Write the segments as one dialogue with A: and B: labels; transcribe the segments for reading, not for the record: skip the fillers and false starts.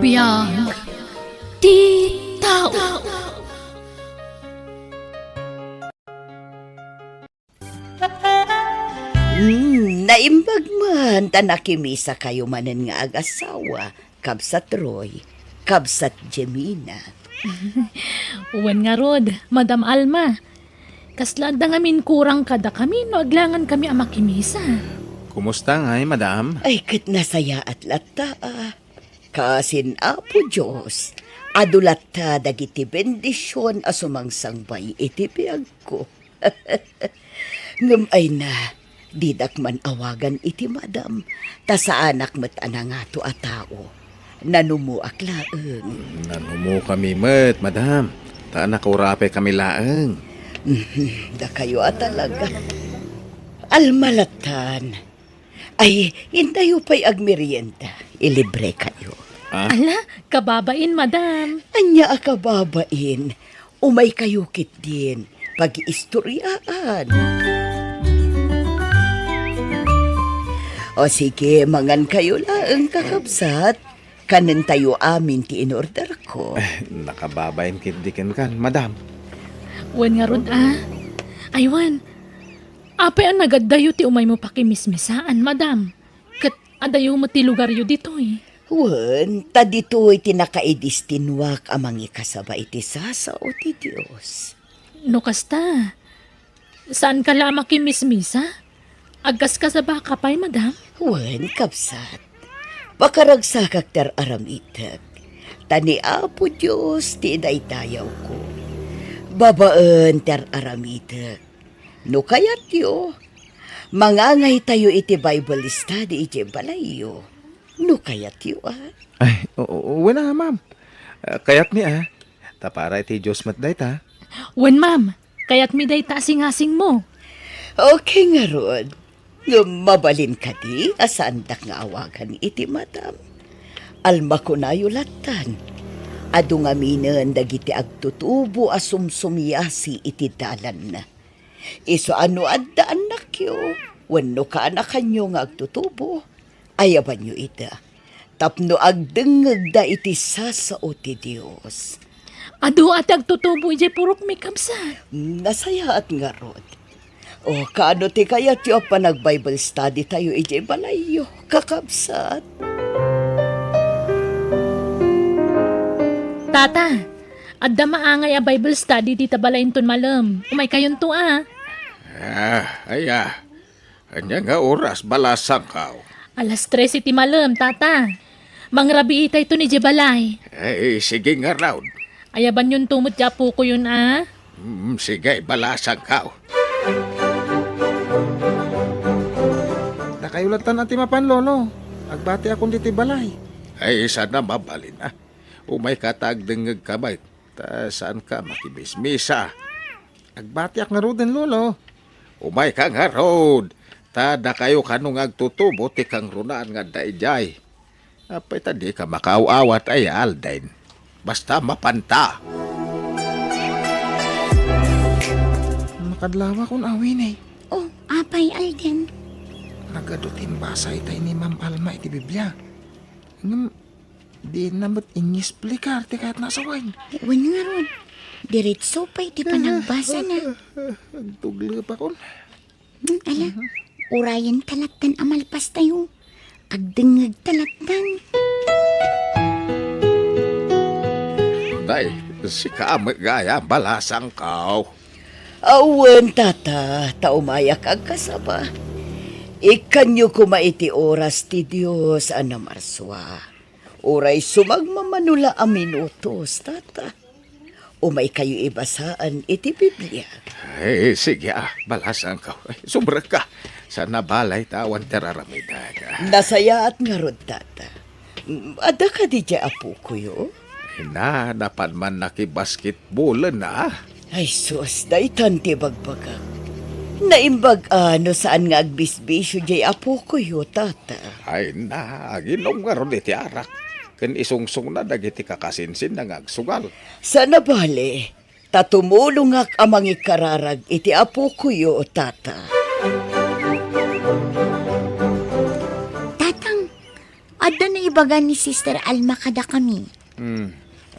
A: Biyag ti tao.
B: Naimbag man, tanakimisa kayo manen nga ag-asawa, kabsat Roy, kabsat Jemina.
A: Uwan nga rod, Madam Alma. Kaslada ngamin kurang kada kami no aglangan kami ang makimisa.
C: Kumusta ngay, madam?
B: Ay, kat nasaya at lata, kasin apo Diyos, adulat ta dagiti bendisyon asumangsangbay iti biyag ko. Ngam ay na, didak man awagan iti madam, ta sa anak met nga to a tao, nanumuak laeng.
C: Nanumo kami met, madam. Taan nakurape kami laeng.
B: Da kayo talaga. Almalatan. Ay, hintayo pa'y agmerienda. Ilibre kayo.
A: Ala, kababain, Madam.
B: Anya akababain. Umay kayo kit din. Pag-istoryaan. O sige, mangan kayo lang kakabsat. Kanan tayo amin ti in-order ko.
C: Nakababayin kindikin kan, madam.
A: Uwan nga rod Aywan, apay ang nagadayo ti umay mo pakimismisaan, Madam. Kat adayo mo ti lugar yo dito eh.
B: Wen, ta dito'y tinakaidistinwak amang ikasaba iti sasa o ti Diyos.
A: No kasta, saan ka la makimismisa? Agkas ka sa baka pa'y, Madam?
B: Wen, kapsat. Pakaragsakak ter aramitek. Tani apo Diyos ti daytayaw ko. Babaan ter aramitek. No kayat yo. Mangangay tayo iti Bible study iti balayo. No kayat yo
C: Ay, wala ma'am. Kayat mi tapara iti Diyos matday ta.
A: Uwan, Ma'am. Kaya't miday tasing-asing mo.
B: Okay nga ron. Mabalin ka di, asandak nga awagan iti madam. Alma ko na yulatan. Adu nga minan dagiti agtutubo asumsumyasi iti dalan na. Iso ano addaan na kyo, wano ka na kanyo nga agtutubo. Ayaban nyo ita. Tapno agdengag da iti sasao ti Diyos.
A: Ado at agtutubo iti purok may kamsa.
B: Nasaya at nga rod. O, kaano ti kaya tiyo pa nag-Bible study tayo iti balayo, kakabsat.
A: Tata, adda maangay a Bible study di tabalayin ton malam. Umay kayon to
D: Anya nga oras balasang kao.
A: Alas 3 iti malam, tata. Mangrabi itay to ni Jebalay.
D: Ay, sige nga raw.
A: Ayaban yun tumot japo ko yun
D: Sige, balasang kao.
C: Nakayulatan ati mapan, lolo. Agbati akong diti balay.
D: Ay, sana mabalin Umay katagdengag kabay. Ta saan ka makibismisa?
C: Agbati ak nga roden, lolo.
D: Umay ka nga road. Tada kayo kanong agtutubo ti kang runaan nga daijay. Apay tadi ka makaawat ay aldain. Basta mapanta.
C: Makadlawa kong awin
E: Oh, apay Alden.
C: Nagadutin basay tayo ni Ma'am Alma iti Biblia. Ngam, di namat inyis plikar ti kahit nasa wine.
E: Uwan nga ron. Diretso pa iti panagbasa na.
C: Agtugli pa kon.
E: Ala, urayan talatan amalpas tayo. Agdengag talatan.
D: Day, si kaamag gaya balasang kao.
B: Awen tata, taumayak ag kasaba. Ikanyo kumaiti oras ti Diyos anamarswa. Oray sumagmamanula a minutos, tata. Umay kayo ibasaan iti Biblia.
D: Ay, sige balasang kao. Ay, sobra ka. Sana balay tawan teraramidag.
B: Nasaya at nga rod, tata. Ada ka di dya apo ko yo?
D: Dapat man nakibasketballan
B: Ay sus, daitan ti bagbagak. Naimbag ano saan nga agbisbisyo jay apo ko yo, tata.
D: Ay ginom nga ron iti arak. Ken isungsong na dagiti kakasinsin na ngagsugal.
B: Sana bale, tatumulungak amang ikararag iti apo ko yo, tata.
E: Tatang, ada na baga ni Sister Alma kada kami.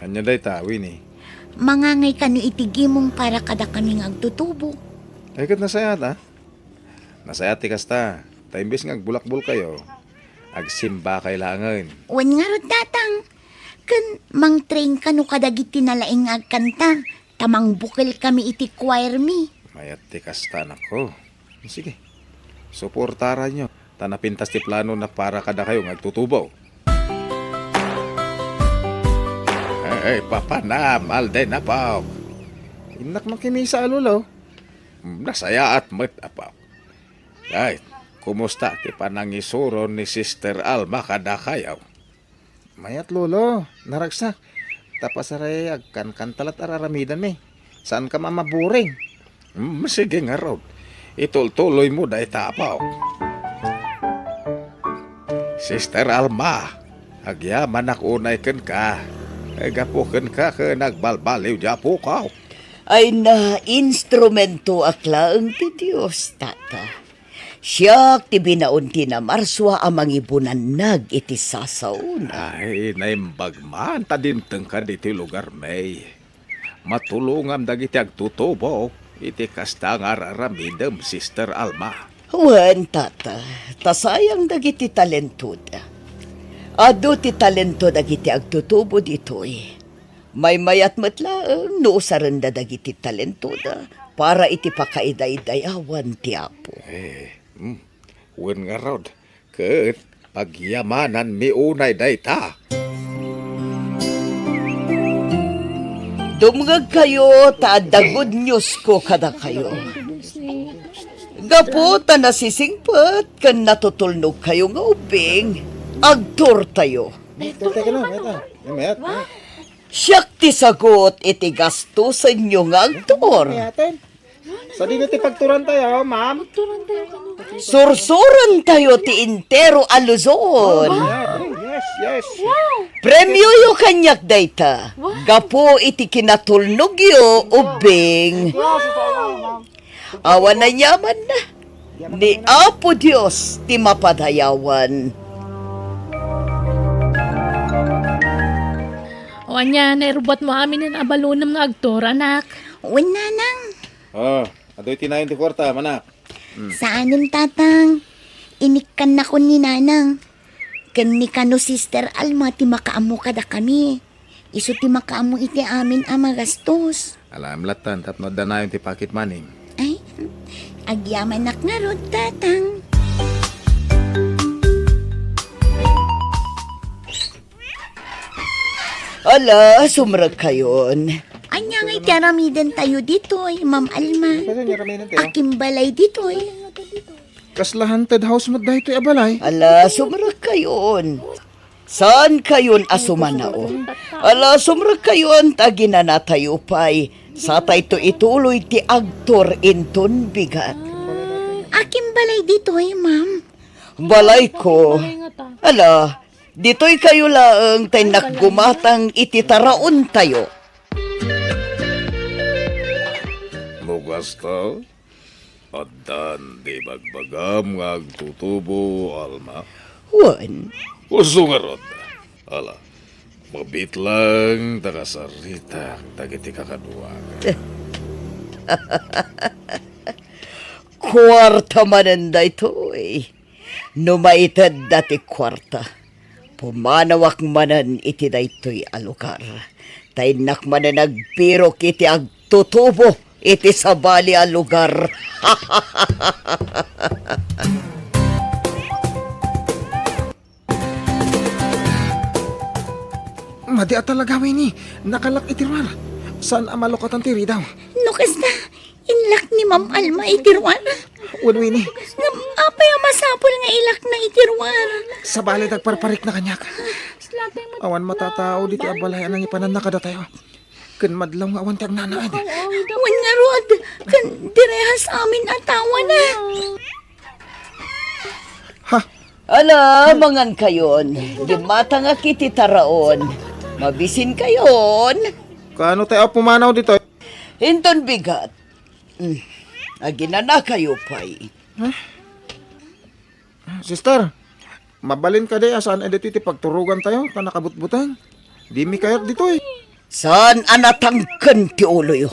D: Anya day tawin eh.
E: Mangangay kanu itigimong para kada kami agtutubo.
D: Ay kat nasayat ha? Nasayat ti kasta. Taimbis nga agbulakbul kayo. Agsimba kailangan.
E: Wan nga rod datang. Kan mang train kanu kadagiti nalaing agkanta. Tamang bukil kami iti choir mi.
D: Mayat ti kasta nako. Sige. Suportara nyo. Tanapintas ti plano na para kada kayo agtutubaw. Ay, papanam, alday na pa. Inak makimisa alulo. Nasaya at mat apaw. Ay, kumusta ti panangisuron ni Sister Alma kada kayaw? Mayat lolo, naragsak. Tapasaray agkan kantalat araramidan mi. Saan ka mamaburing? Sige nga raw. Itultuloy mo dahi tapaw. Sister Alma, agyaman unay ken ka. Ay gapuken ka nagbalbaliw japo ka.
B: Ay na instrumento aklaang ti Diyos, tata. Siyak ti binaon ti na marswa amang ibunanag iti sasauna.
D: Ay, naimbagman ta din ka diti lugar may. Matulungam dagiti agtutubo. Iti kasta nga raramidem, Sister Alma.
B: Wan, tata. Tasayang dagiti talentuda. Ado ti talento dagiti agtutubo ditoy. May mayat matlaang no saranda dagiti talentuda para iti pakaiday-dayawan ti Apo.
D: Wen nga rod. Ket pagyamanan mi unay dayta.
B: Dumngag kayo, taadagod news ko kada kayo. Gaputa na sisingpat, kan natutulnog kayo nga ubing, agtor tayo.
D: Teka na, mayat.
B: Siyak ti sagot iti gasto sa inyo nga agtor.
C: Sa di ti pagturan tayo, ma'am.
B: Sursuran tayo ti intero a Luzon.
C: Yes.
B: Premyo yo kanyak dayta. Gapo iti kinatulnog yo ubing. Awan na yaman na. Ni Apo Diyos ti mapadayawan.
A: O anya, nairubot mo amin ng abalunam nga agtor, anak.
E: Wan nanang.
D: Adoy tinayin ti kwarta, manak.
E: Saanin tatang? Inikan na ko ni nanang. Kani kano Sister Alma ti makaamo kada kami. Isu ti makaamo iti amin magastos.
D: Alam latan, tapno danayon ti pocket money.
E: Ay, agyaman nak nga rod tatang.
B: Ala, sumrag kayon.
E: Anya nga itiaramidan tayo ditoy, Ma'am Alma. Aking balay ditoy.
C: Kasla haunted house mo dahil ito'y abalay.
B: Ala, sumrag kayon. Saan kayon asumanao? Ala, sumrag kayon, tagina tayo pa'y. Sa tayo ituloy ti agtor inton bigat.
E: Aking balay ditoy, Ma'am.
B: Balay ko. Ala, dito'y kayo laang tay naggumatang ititaraon tayo.
D: Mugasta, adan di bagbagam nga agtutubo, Alma.
B: Wan,
D: Uso nga rod. Ala, mabit lang takasarita dagiti kakaduwa.
B: kwarta mananda ito'y. Numaitad dati kwarta. Pumanawak manan iti daytoy a lugar. Taynak manan nagpirok iti agtutubo iti sabali a lugar.
C: Madi at talagawin ni. Nakalak itirwar. Saan amalokatan tiri daw?
E: Nukas na, inlak ni Ma'am Alma itirwar.
C: Unwini.
E: Apay ang masapol nga ilak na itirwar.
C: Sa bali nagparparik na kanyak. Awan matatao di ti abalay anang ipanan na kada tayo. Kan madlaw nga awan ti agnanaad.
E: Wan nga rod, kan direhas amin atawa na.
C: Ha?
B: Ala, mangan kayon. Gimata nga kiti taraon. Mabisin kayon.
C: Kaano tayo pumanaw dito?
B: Hinton bigat. Aginana kayo pa'y.
C: Sister, mabalin ka di asaan edito iti pagturugan tayo ta nakabutbutang. Di mi kayat dito eh.
B: Saan anatangken ti ulo yo?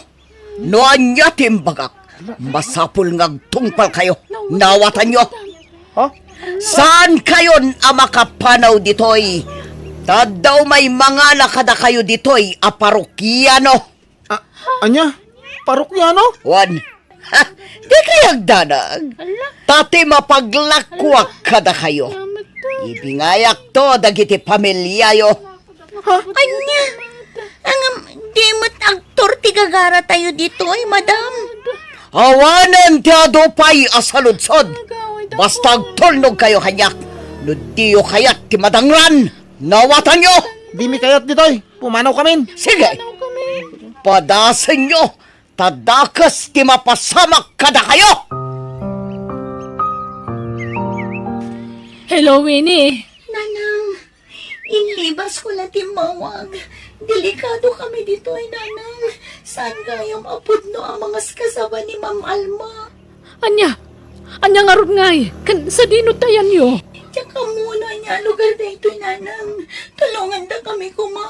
B: No anya timbagak. Masapul ngagtungpal kayo. Nawatan nyo.
C: Ha?
B: Saan kayon ang makapanaw ditoy? Tadaw may mga nakada kayo ditoy a parokyano.
C: Anya? Parukyano?
B: Wan. Ha, di kayag danag. Tati mapaglakwak kada kayo. Ibingayak to dagiti pamilyayo.
E: Anya, ang dimot aktor ti gagara tayo dito ay madam.
B: Awanan ti adupay asaludsod. Basta agtulnog kayo kanyak. Nudiyo kayat ti madangran. Nawatan nyo.
C: Di mi kayat dito eh. Pumanaw kamin.
B: Sige. Padasan nyo. Tadakas ti mapasamak kada kayo.
A: Hello, Winnie.
E: Nanang, inlibas ko na timawag. Delikado kami dito ay nanang. Saan kayong apod no ang mga kasaba ni Ma'am Alma?
A: Anya nga ron ngay. Kan sa dinot tayan yo.
E: Tsaka muna niya lugar na ito'y nanang. Tulungan na kami kuma.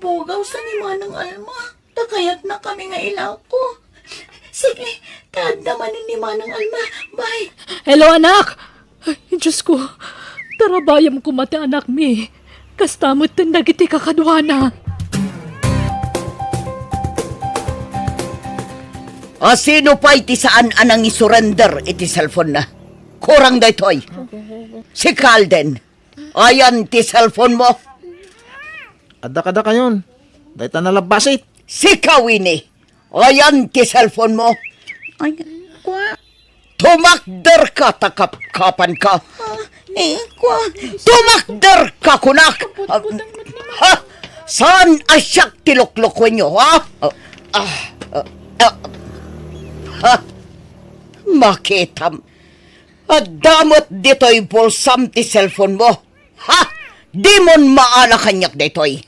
E: Bugaw sa ni Manang Alma. Takayat na kami nga ilaw ko. Sige, tadamanin ni Manang Alma. Bye.
A: Hello, anak. Ay, Diyos ko. Tarabayam ko mati anak mi. Kastamot tin dagiti kakadwana.
B: Sino pa iti saan anang isurrender iti cellphone na? Kurang da ito'y. Si Calden. Ayan ti cellphone mo.
C: Ada kayon. Dahil ta nalabasit.
B: Si Kawini. Ayan ti cellphone mo.
E: Ay, kwa.
B: Tumakder ka takapkapan ka.
E: Kwa.
B: Tumakder ka kunak. Ha? Saan asyak tiluklukwen nyo, ha? Ha? Makitam. Damot dito'y bulsam ti cellphone mo. Ha? Di mon maala kanyak dito'y.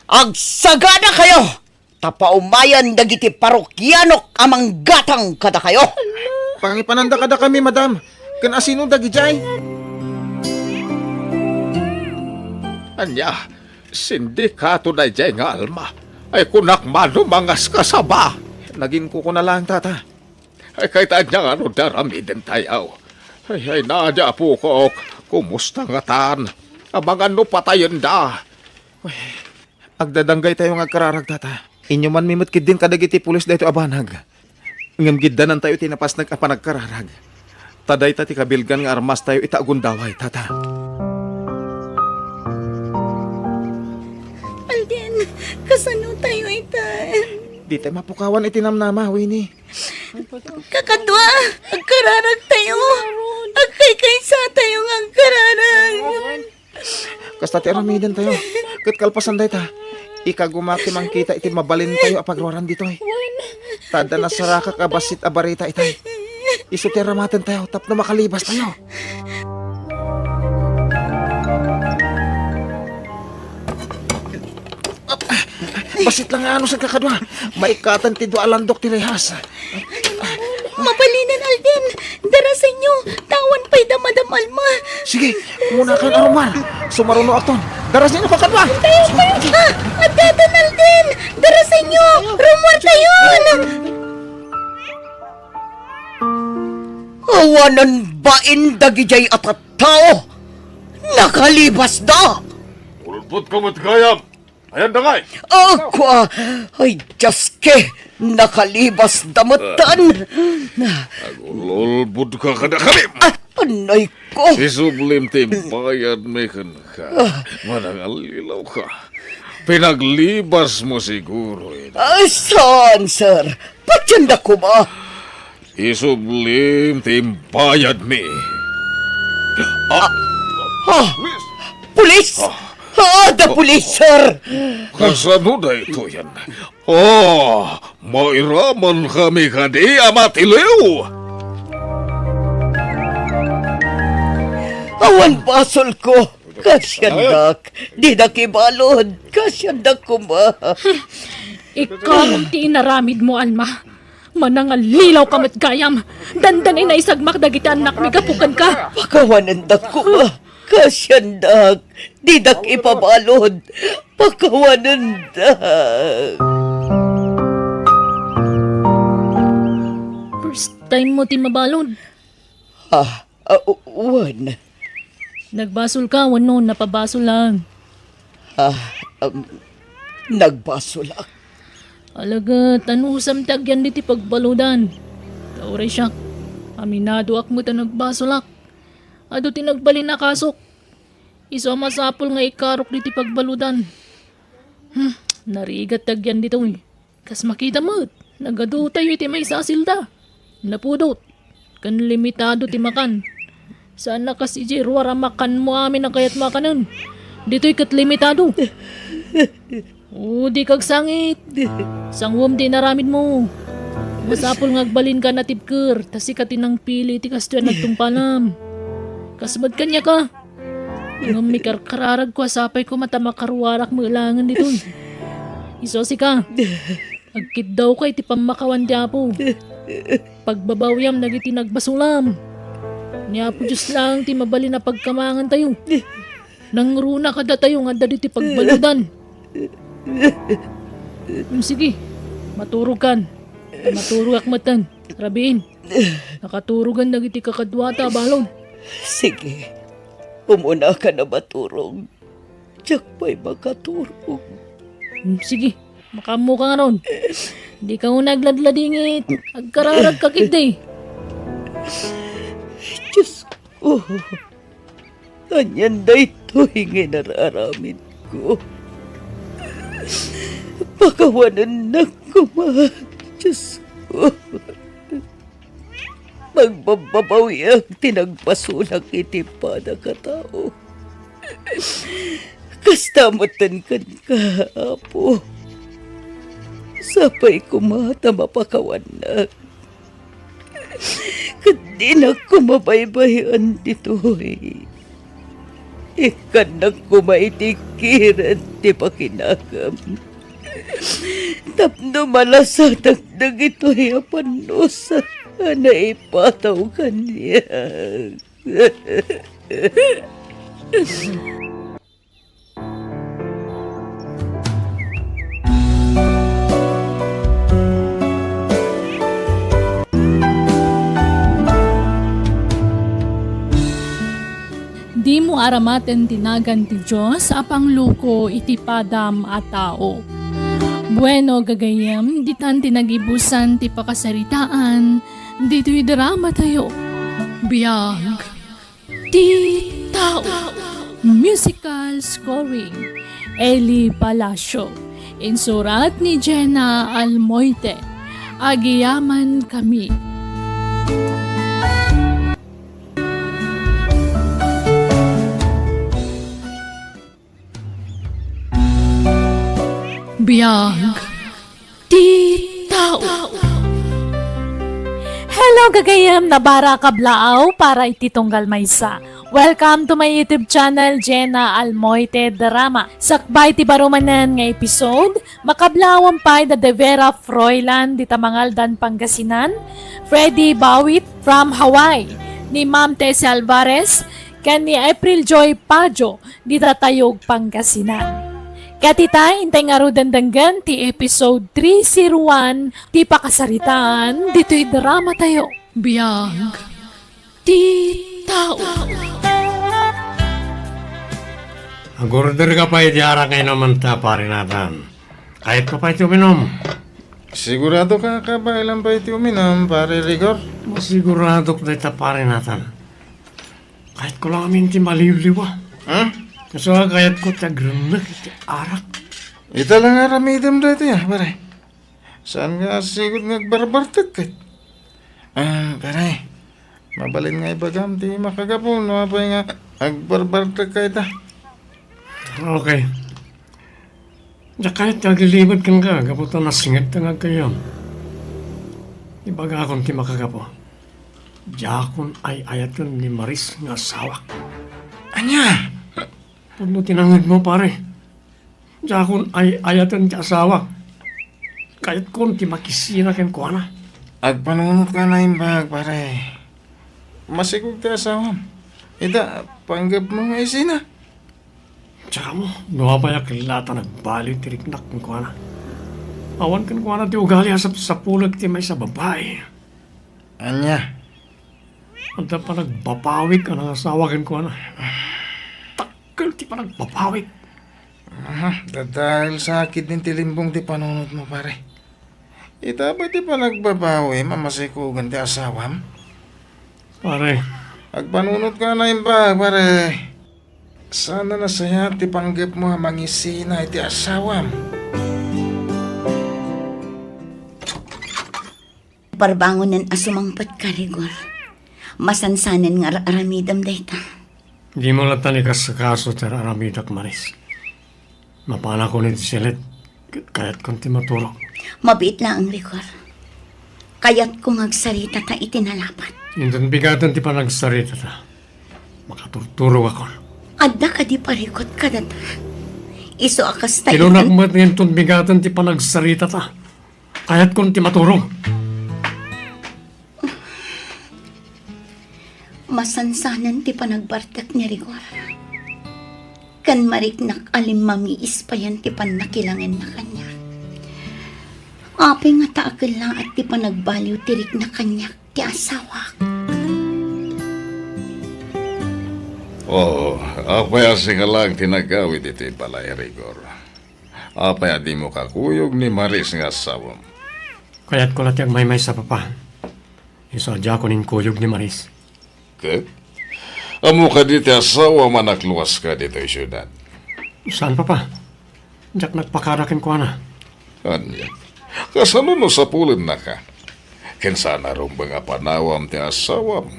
B: Agsagana kayo. Tapaumayan dagiti parokyanok amang gatang kada kayo.
C: Pangipananda kada kami, madam. Kan asino dagi jay.
D: Anya, sindikato na dyan nga Alma. Ay kunak mano mangas kasaba.
C: Naging kuko na lang, tata.
D: Ay kahit anya nga no darami din tayaw. Ay nadya po ko. Kumusta nga tan? Abang ano patayon da.
C: Agdadanggay tayo nga kararag, tata. Inyo man mimot kid din kadagiti pulis dahito abanag. Ngam giddanan tayo tinapas nagkararag. Taday tati kabilgan nga armas tayo itagundaway, tata.
E: Alden, kasano tayo itan?
C: Di tayo mapukawan itinamnama, Winnie.
E: Kakadwa, agkararag tayo. Agkay-kaysa tayo ng agkararag.
C: Kasta ti aramidan tayo. Kat kalpasan day ta. Ikagumaki mang kita iti mabalin tayo apagruaran dito eh. Tada na saraka kabasit abarita itay. Iso ti aramatan tayo tapno makalibas tayo. Basit lang nga ano sa kakadwa. Maikatan ti dua alandok ti rehas.
E: Mabalinan, Alden. Dara sa inyo. Tawan pa'y Madam Alma.
C: Sige, muna kang arumar. Sumaruno aton. Daras niyo kakadwa.
E: Adatan, Alden. Dara sa inyo. Rumor tayo.
B: Awanan bain dagijay at tao. Nakalibas da.
D: Ulpot ka matkayam. Ayan na ngay.
B: Aqua, ay Diyos ke, nakalibas damutan.
D: Ulpot ka kada kami.
B: Anay ko.
D: Isublim timbayan may ka. Manangalilaw ka. Pinaglibas mo siguro.
B: Saan, sir? Patyanda ko ba?
D: Isublim timbayad mi.
B: Ha? Pulis? The pulis, sir.
D: Kasano na ito yan? Mairaman kami kadi amatiliw.
B: Awan basol ko. Kasyandak. Di na kibalod. Kasyandak ko ba?
A: Ikaw ang tiinaramid mo, Alma. Manangal lilaw kamat gayam. Dandan ay naisagmak dagiti anak mi kapukan ka.
B: Pagawanan da ko ba? Kasyandak, didak ipabalod. Pakawanan dak.
A: First time mo ti mabalod.
B: Wan.
A: Nagbasol ka, wano, napabasol lang.
B: Nagbasulak.
A: Alaga, tanusam tagyan di ti pagbaludan. Tauray siya. Aminado ak mo ta nagbasolak. Ado ti nagbalin na kasok. Iso masapol nga ikarok di ti pagbaludan. Narigat tagyan dito eh. Kas makita mo, nagado tayo iti may sasilda. Napudot. Kan limitado ti makan. Saan na kasi jirwara makan mo amin na kayat makanan. Dito'y kat limitado. Di kag sangit. Sangwam di naramid mo. Masapol ngagbalin ka na tipker. Tas ikatin ng pili ti kastuyan nagtungpalam. Kasabad kanya ka. Ngam may kararag ko asapay ko matamakarwarak mo ilangan dito. Isosi ka. Agkit daw kay ti pamakawan di apo. Pagbabawyam nagiti nagbasulam. Ni apo Diyos lang ti mabali na pagkamangan tayo. Nangruna kada tayo nga dali ti pagbaludan. Sige, maturog kan. Maturog akmatan. Rabiin. Nakaturugan nagiti kakadwata balon.
B: Sige, umuna ka na maturog. Diyak pa'y makaturog.
A: Sige, makamo ka nga ron. Di ka mo nagladladingit. Agkararag ka kiti.
B: Diyos ko, kanyan na ito hingin nararamid ko. Pakawanan na kuma, Diyos ko. Magbababawi ang tinagpasulang itipa na katao. Kastamatan kan ka, Apo. Sapay kumata mapakawan na. Hindi na kumabaybayan dito eh. Ikan na kumaitikiran ti pakinagam. Tapno malasatag na ito'y apanusa na ipataw kanya.
A: Di mo aramaten tinagan ti Diyos apang luko iti padam a tao. Bueno gagayam, ditan tinagibusan ti pakasaritaan, dito'y drama tayo. Biyag, ti tao. Musical scoring, Eli Palacio. Insurat ni Jenna Almoite. Agiyaman kami. Biyag, ti tao. Hello gagayam na bara kablaaw para ititunggal maysa. Welcome to my YouTube channel, Jenna Almoite Drama. Sakbay ti barumanan nga episode, makablawang pay da De Vera Froilan di Tamangaldan, Pangasinan, Freddy Bawit from Hawaii, ni Ma'am Tessie Alvarez, ken ni April Joy Pajo di Tatayog, Pangasinan. Katita, intay nga ro dandanggan ti episode 301 ti pakasaritaan, dito'y drama tayo. Biyag, ti tao.
F: Agorder ka pa itiara kayo naman ta, pare natin. Kahit pa pa ito uminom.
C: Sigurado ka ba ilang pa iti uminom, pare Rigor?
F: Masigurado ko dito, pare natin. Kahit ko lang amin ti maliliwa.
C: Ha?
F: Kasi kahit ko tagrunak iti arak.
C: Ita lang aramidam dito ya, pare. Saan nga sigod nagbarbartag ka? Pare, mabalin nga ibagam ti makagapon, mapay nga agbarbartag ka ita.
F: Okay. Diya kahit naglilibad kang ka, kaputo na singat na kayo. Ibaga akong ti makagapo. Diya akong ay ayatan ni Maris nga sawak.
C: Anya?
F: Pag mo tinangad mo, pare. Diya akong ay ayatan ti asawa. Kahit kung ti makisira ken ko na.
C: Agpanunot ka na imbag, pare. Masigog ti asawam. Ida, panggap mo nga isina.
F: Tsaka mo, nuwabaya kilata nagbaliw tiriknak ng kuwana. Awan kan kuwana ti ugali sa pulag ti may sa babae.
C: Anya,
F: At pa nagbapawik ka ng asawa kan kuwana. Takal ti pa nagbapawik.
C: dahil sa akid din tilimbong ti panunod mo pare. Ita ba ti pa nagbabawi, mamasikugan ti asawam?
F: Pare,
C: Agpanunod ka na ba, pare? Sana nasaya ti panggap mo mangisina iti asawam.
E: Parbangonan asumangpat ka, Rigor. Masansanan nga aramidam dayta.
F: di mo latan ikas sa kaso tira aramidak maris. Mapana ko ni silet, kaya't kong ti maturo.
E: Mabit lang ang Rigor. Kaya't kung agsarita ta itinalapat.
F: Indan bigatan ti pa nagsarita ta. Makaturturo ako.
E: Adda ka di parikot ka data. Iso akas tayo.
F: Tinunak mo at ngayon tong bigatan ti pa nagsarita ta. Kaya't kong ti maturo.
E: Masansanan ti panagbartak ni Rigor. Kan mariknak alim mamiis pa yan ti panakilangin na kanya. Api nga taakil lang at ti panagbaliw tirik na kanya ti asawa.
D: Oo, apay asing lang tinagawid iti balay, Rigor. Apay di mo kakuyog ni Maris nga sawam.
F: Kaya't ko latiyag may sa papa. Isadya ko nin kuyog ni Maris.
D: Ket? Amo ka diti asawa manakluwas ka dito syudad.
F: Saan papa? Diyak nagpakarakin ko na.
D: Anya, kasano no sa pulid na ka? Ken sana rin ba nga panawam ti asawam?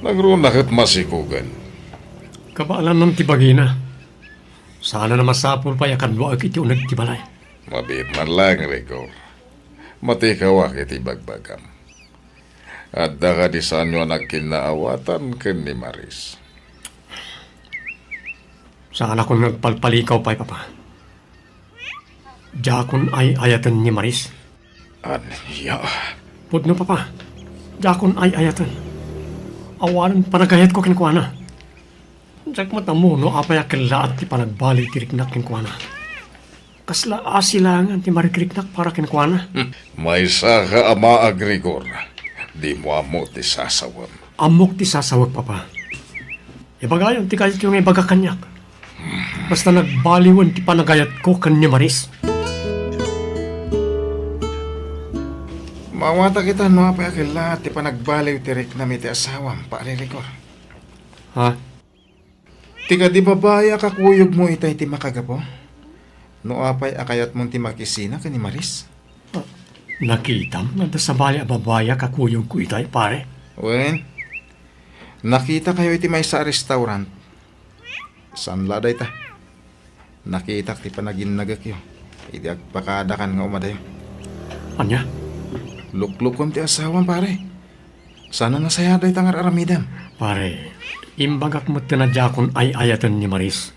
D: Nagroon na kat masikugan.
F: Kabaalan ng tibagina. Sana na masapol pa yakan mo iti unag tibalay.
D: Mabit man lang, Rigor. Matikawa kiti bagbagam. At ka di sa anyo nagkinaawatan ken ni Maris.
F: Saan ako nagpalpalikaw pa papa? Jakon ay ayatan ni Maris.
D: Anya,
F: Pudno papa. Jakon ay ayatan. Awalan panagayat ko kinkwana. Jak matamo no apaya kilaat ti panagbali ti riknak kinkwana. Kasla asilangan ti marikriknak para kinkwana.
D: may saka ama Rigor. Di mo amo ti sasawam.
F: Amok ti sasawag papa. Ibagayon ti kayat yung ibaga kanyak. Basta nagbaliwan ti panagayat ko kanya Maris.
C: Mawata kita no apay akila ti panagbaliw tirik na mi ti asawam, pare Rigor.
F: Ha?
C: Tika di babaya kakuyog mo itay ti makagapo? No apay akayat mong ti makisina ka ni Maris?
F: Nakitam nga sa bali ababaya kakuyong ko itay pare.
C: Wen, nakita kayo iti may sa restaurant. Saan laday ta? Nakita ti panaginagak yo. Iti agpakadakan nga umadayo.
F: Anya?
C: Luklukom ti asawan pare. Sana nasayaday tangar aramidam.
F: Pare, imbagak mo tinadya kon ay ayatan ni Maris.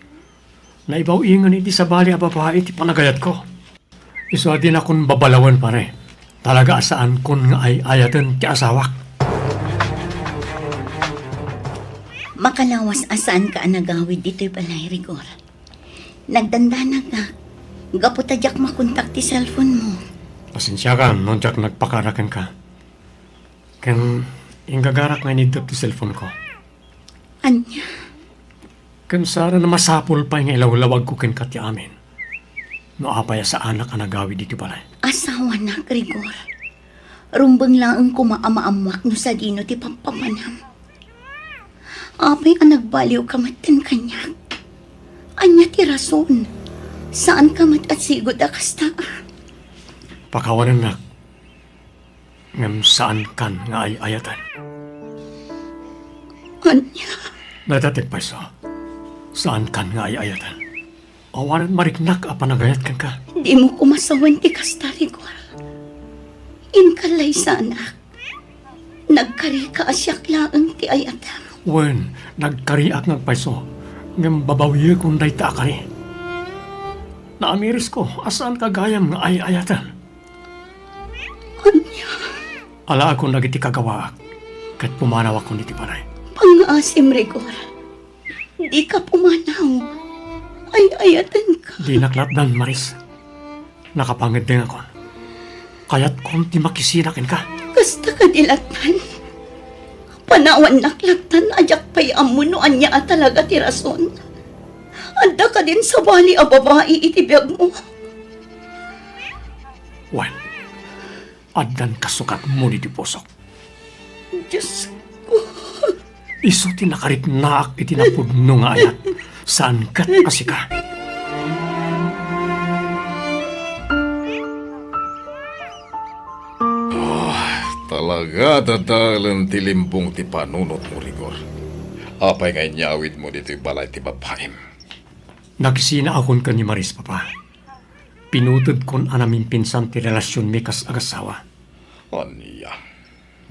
F: Naibaw ingan iti sa bali ababaya iti panagayat ko. Iso din akong babalawan pare. Talaga saan kun nga ay ayatan ti asawak.
E: Makalawas asaan ka nagawid dito'y balay, Rigor. Nagdandanag na. Gaputadyak makontak ti cellphone mo.
F: Pasensya ka, nung jak nagpakarakan ka. Kan, ingagarak nga nidot ti cellphone ko.
E: Anya,
F: Kan sana na masapol pa yung ilawlawag ko ken kati amin. No apaya sa anak ang nagawid dito balay.
E: asawa na, Rigor. Rumbang lang ang kumaamaamak no sa dino ti pampamanam. Apay ang nagbaliw kamatan kanya. Anya ti rason. Saan kamat at sigod akasta?
F: Pakawanan na. Ngam saan kan nga ay ayatan.
E: Anya,
F: Natatik pa iso. Saan kan nga ay ayatan. Awanan mariknak a panagayat kan ka.
E: di mo kumasawan ti kasta, Rigor. Inkalay sa anak. Nagkari ka asyak laang ti ayatam.
F: Wen, nagkariak nagpaiso. Ngam babawiya kung day taakari. Naamiris ko, asaan kagayam nga ay ayatan.
E: Anya,
F: Ala ako nagiti kagawaak. Kahit pumanaw ako niti panay.
E: pangasim, Rigor.
B: Di ka pumanaw. Ay, ayatan ka.
F: Di naklatdan, Maris. Nakapangit din ako. Kaya't kung ti makisinakin ka.
B: Kasta ka dilatan. Panawan naklatan, ajak pa'y amunuan niya at talaga ti rason. Anda ka din sa bali a babae itibiyag mo.
F: Well, addan kasukat mo di pusok.
B: Diyos,
F: Iso tinakarit naak itinapudno nga ayat. Saan kat asika?
D: Talaga dadalan ti limbong ti panunot mo, Rigor. Apay nga inyawid mo dito yung balay ti babaem.
F: Nagsina akon ka ni Maris, Papa. Pinutod kon anamin pinsan ti relasyon mi kas agasawa.
D: Aniya.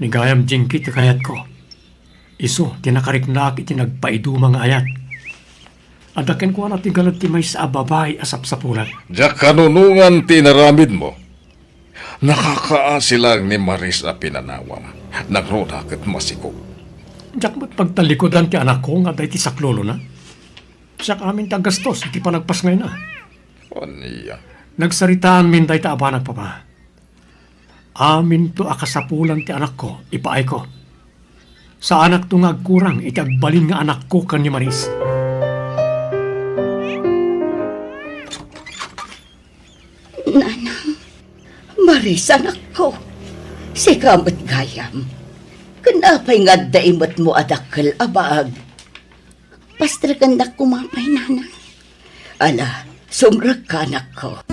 F: Nigayam jingki ti kayat ko. Iso, tinakarik na iti nagpaidu mga ayat. Adaken ko na tigalad ti may sa babay asap sa pulan.
D: Diyak kanunungan ti naramid mo. Nakakaasilang ni Maris a pinanawam. Nagrodakit masikog.
F: Diyak mo't pagtalikodan ti anak ko nga dahi ti saklolo na. Siya amin tagastos, iti panagpas ngayon na.
D: Aniya.
F: Nagsaritaan min dahi ta abanag, Papa. Amin to akasapulan ti anak ko, ipaay ko. Sa anak to nga agkurang, iti agbalin nga anak ko kan ni Maris.
B: Nanang, Maris, anak ko. Si kamot gayam. Kanapay nga daimot mo adakal abag. Pastragan na kumapay, nanang. Ala, sumrag ka, anak ko.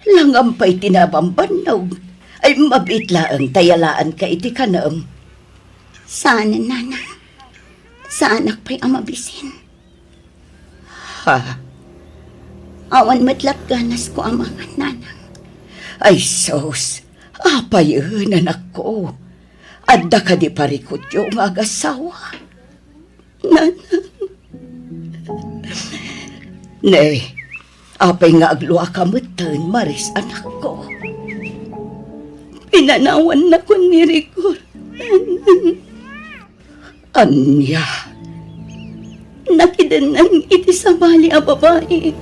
B: Langampay tinabambanog. Ay mabitlaang tayalaan ka iti kanam.
E: Sana, nanang. Sa anak pa'y amabisin.
B: Ha?
E: Awan matlat ganas ko ang mga nanang.
B: Ay sos, apay anak ko. Adda ka di parikot yung agasawa. Nanang. Nay, apay nga agluwa ka mutan, Maris, anak ko. Pinanawan na ko ni Rigor. Anya. Nakidanang iti sa bali a babae.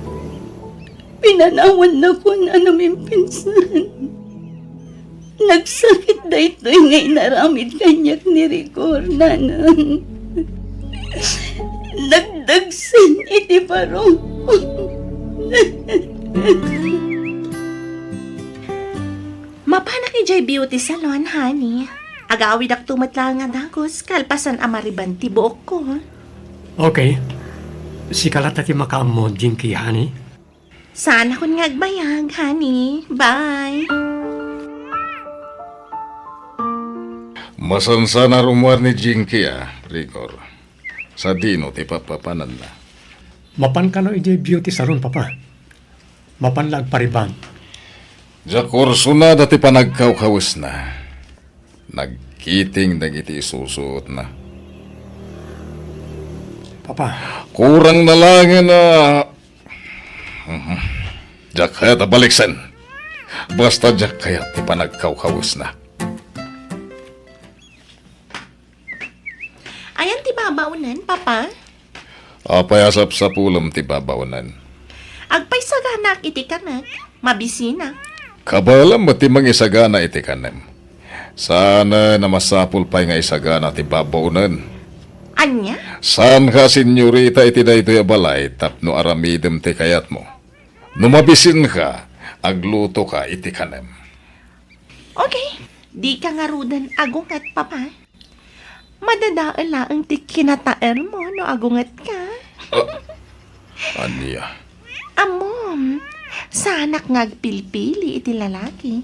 B: Pinanawan na ko na namin pinsan. Nagsakit na ito'y ngay naramid kanyak ni Rigor, nanang. Nagdagsan iti barong.
G: Mapana kay Jay Beauty Salon, honey. Agawid ak tumatla nga dagos, kalpasan amariban ti buok ko.
F: Okay. Si kalata ti makaam mo, Jinky, honey.
G: Sana kun nga agbayag, honey. Bye!
D: Masansa na rumwar ni Jinky, Rigor. Sa dino ti papapanan na.
F: Mapan ka no iti beauty salon, Papa. Mapanlag pariban.
D: Diyak kurso na dati pa nagkawkawis na. Nagkiting dagiti isusuot na.
F: Papa,
D: Kurang na lang na... Diyak kaya tabaliksan. Basta diyak kaya ti pa nagkawkawis na.
G: Ayan ti babaunan, Papa.
D: Apayasap sa pulam ti babawanan.
G: Agpay saganak iti kanak. Mabisina.
D: Kabalam mo ti mangisagana iti kanem. Sana na masapul pa'y nga isagana ti babaunan.
G: Anya?
D: Saan ka, senyorita, iti daytoy balay tapno aramidem ti kayat mo? Numabisin ka, agluto ka iti kanem.
G: Okay. Di ka nga rudan agungat, Papa. Madadaala ang ti kinataer mo no agungat ka.
D: Aniya.
G: Amom, sanak ngagpilpili iti lalaki.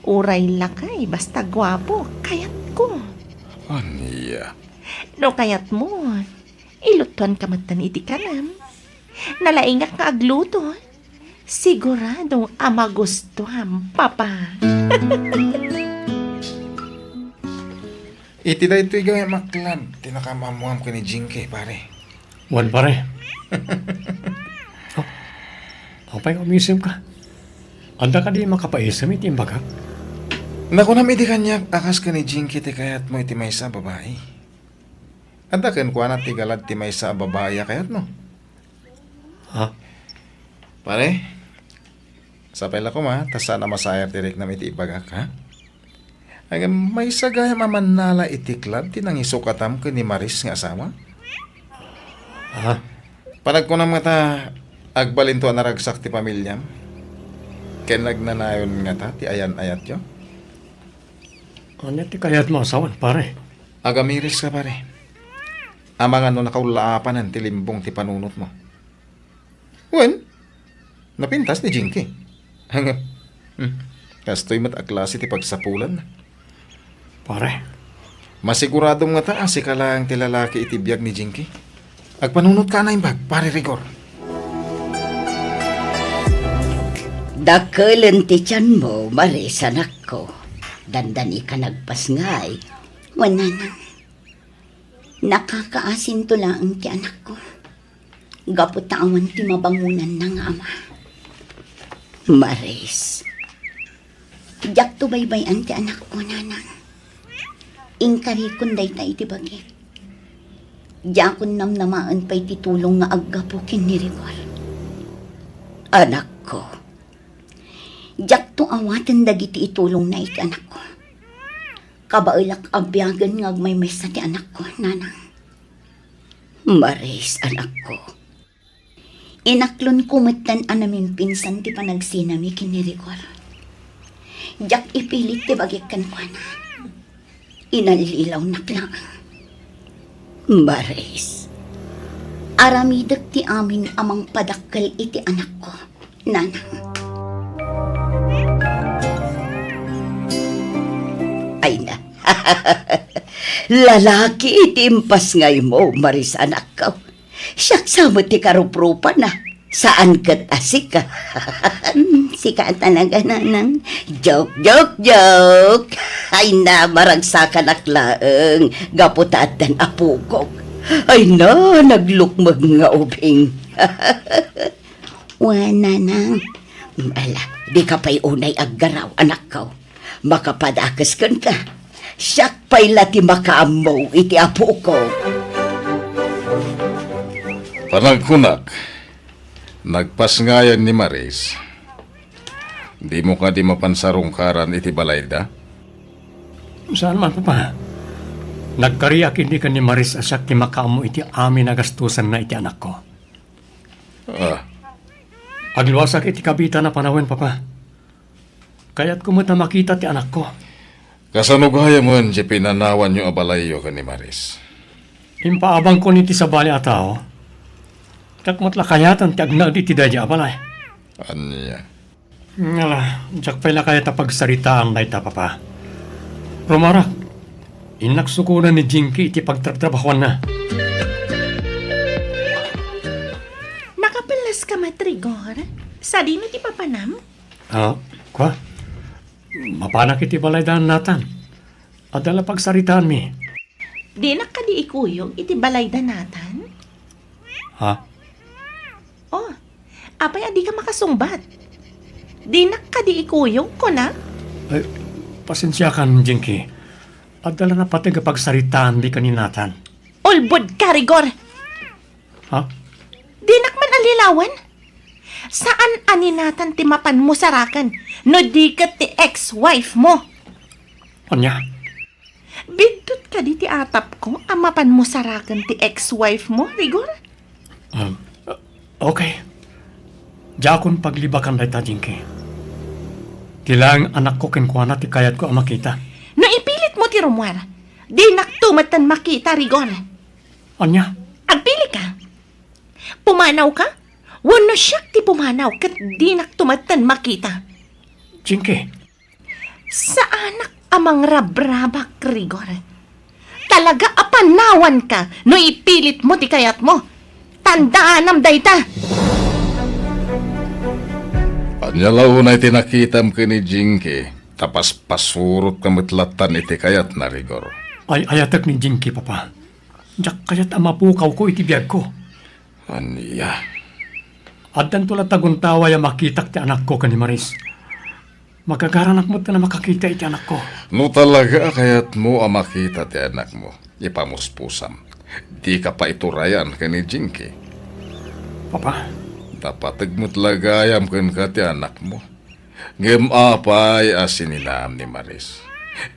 G: Uray lakay, basta gwapo, kayat ko.
D: Aniya.
G: No kayat mo, ilutuan kamatan iti kanam. Nalaingak nga agluto. Sigurado amagustuhan, Papa.
C: Iti da ito'y gaya maklan. Tinakamamuam ka ni Jinky, pare.
F: wan pare. Oh, apay umisim ka. Anda ka di makapaisam iti imbaga.
C: Naku na iti kanya, akas ka ni Jinky ti kayat mo iti may sa babae. Anda ken kuha na tigalad ti may sa babaya kayat no.
F: Ha?
C: Pare, sapay la ko ma, tas sana masayar direk na iti ibagak ha? Ay may sagaya mamanala iti club tinang isukatam ko ni Maris nga asawa.
F: Ha?
C: Panag ko na ta agbalinto na ragsak ti pamilyam. Ken nagnanayon nga ta ti ayan-ayat yo.
F: Ano ti kayat mo asawan, pare?
C: Agamiris ka pare. Amang ano nakaulaapanan ti limbong ti panunot mo. Wen, napintas ni Jinky. Hangap. Kastoy mat aklase ti pagsapulan.
F: Pare,
C: Masiguradong nga ta si kalang ti lalaki iti biyag ni Jinky. Agpanunot ka na imbag, pare Rigor.
B: Dakelan ti tiyan mo, Maris, anak ko. Dandani ka nagpasngay.
E: Wala na. Nakakaasin to lang ti anak ko. Gaputawan ti mabangunan ng ama.
B: Maris,
E: Diyak to baybayan ti anak ko, nanang. Ingkari kun day ta iti bagit. Diyak kun namnamaan pa'y titulong nga aggapukin ni Rigor.
B: anak ko.
E: Diyak to awatan dagiti itulong na iti anak ko. Kabailak abyagan nga agmay sa ti anak ko, nanang.
B: Maris, anak ko.
E: Inaklon kumatan anamin pinsan ti panagsinami kini Rigor. Diyak ipilit ti bagit kan ko na. Inalilaw naklang.
B: Maris,
E: Aramidak ti amin amang padakkel iti anak ko, nanang.
B: ay na. Lalaki itimpas ngay mo, Maris, anak ko. Siyak sama ti karuprupa na. Saan kat asika?
E: Sika talaga, nanang.
B: Joke, joke, joke. Ay na, maragsakan aklaeng. Gaputat dan apukok. Ay na, naglukmag nga ubing.
E: Wana nang.
B: Ala, di ka pa'y unay aggaraw, anak ko. Makapadakas kan ka. Siyak pa'y lati makaamaw iti apukok.
D: Panagkunak, nagpasngayan ni Maris. Di mo ka di mapansarungkaran iti balayda?
F: saan man, papa? Nagkariyak hindi ka ni Maris asak ti makaamo iti amin nagastusan na iti anak ko.
D: Ah,
F: Agluwasak iti kabita na panawin, papa. Kaya't kumita makita ti anak ko.
D: kasanugaya mo di pinanawan yung abalayo ka ni Maris.
F: Impaabang ko niti sa bali atao. Kakmatla kayatan ti agna di ti dadya abalay.
D: Anya?
F: Ngala, jak pala kaya pagsaritaan na ita, papa. Rumarak, inaksukunan ni Jinky iti pagtratrabahuan na.
G: Nakapilas ka matrigor? Sa di mo ti papanam?
F: Kwa? Mapanak iti balaydan natan. Adala pagsaritaan mi.
G: Di na ka di ikuyog iti balayda natan?
F: Ha?
G: Oh, apay adi ka makasungbat. Di na ka di ikuyog ko na?
F: Ay, pasensya kan, Jinky. Adala na pati pagsaritaan di kaninatan.
G: Ulbod ka, Rigor!
F: Ha?
G: Di nakman alilawan? Saan aninatan ti mapan mo sarakan no di ka ti ex-wife mo?
F: Anya?
G: Bigdot ka di ti atap ko ang mapan mo sarakan ti ex-wife mo, Rigor?
F: Okay. Jakon paglibakan na ita, Jinky. Kilang anak ko kinkwana ti kayat ko ang makita.
G: No ipilit mo ti Romuar, di naktumatan makita, Rigor.
F: Anya?
G: Agpili ka. Pumanaw ka? Wano siyak ti pumanaw kat di naktumatan makita.
F: Jinky.
G: Sa anak amang rabrabak, Rigor. Talaga apanawan ka no ipilit mo ti kayat mo. Tandaan am dayta.
D: Anya launay tinakitam ka ni Jinky. Tapas pasurot kamitlatan iti kayat na Rigor.
F: Ay ayatak ni Jinky, papa. Jak kayat ang mapukaw ko iti biyag ko.
D: Anya?
F: At dan tulad taguntawa ya makitak ti anak ko kani Maris. Magkagaranak mo na makakita iti anak ko.
D: No talaga kayat mo ang makita ti anak mo. Ipamuspusam. Di ka pa iturayan ka ni Jinky.
F: Papa,
D: Dapat agmot lagayam kan ka ti anak mo. Ngem apay asininam ni Maris.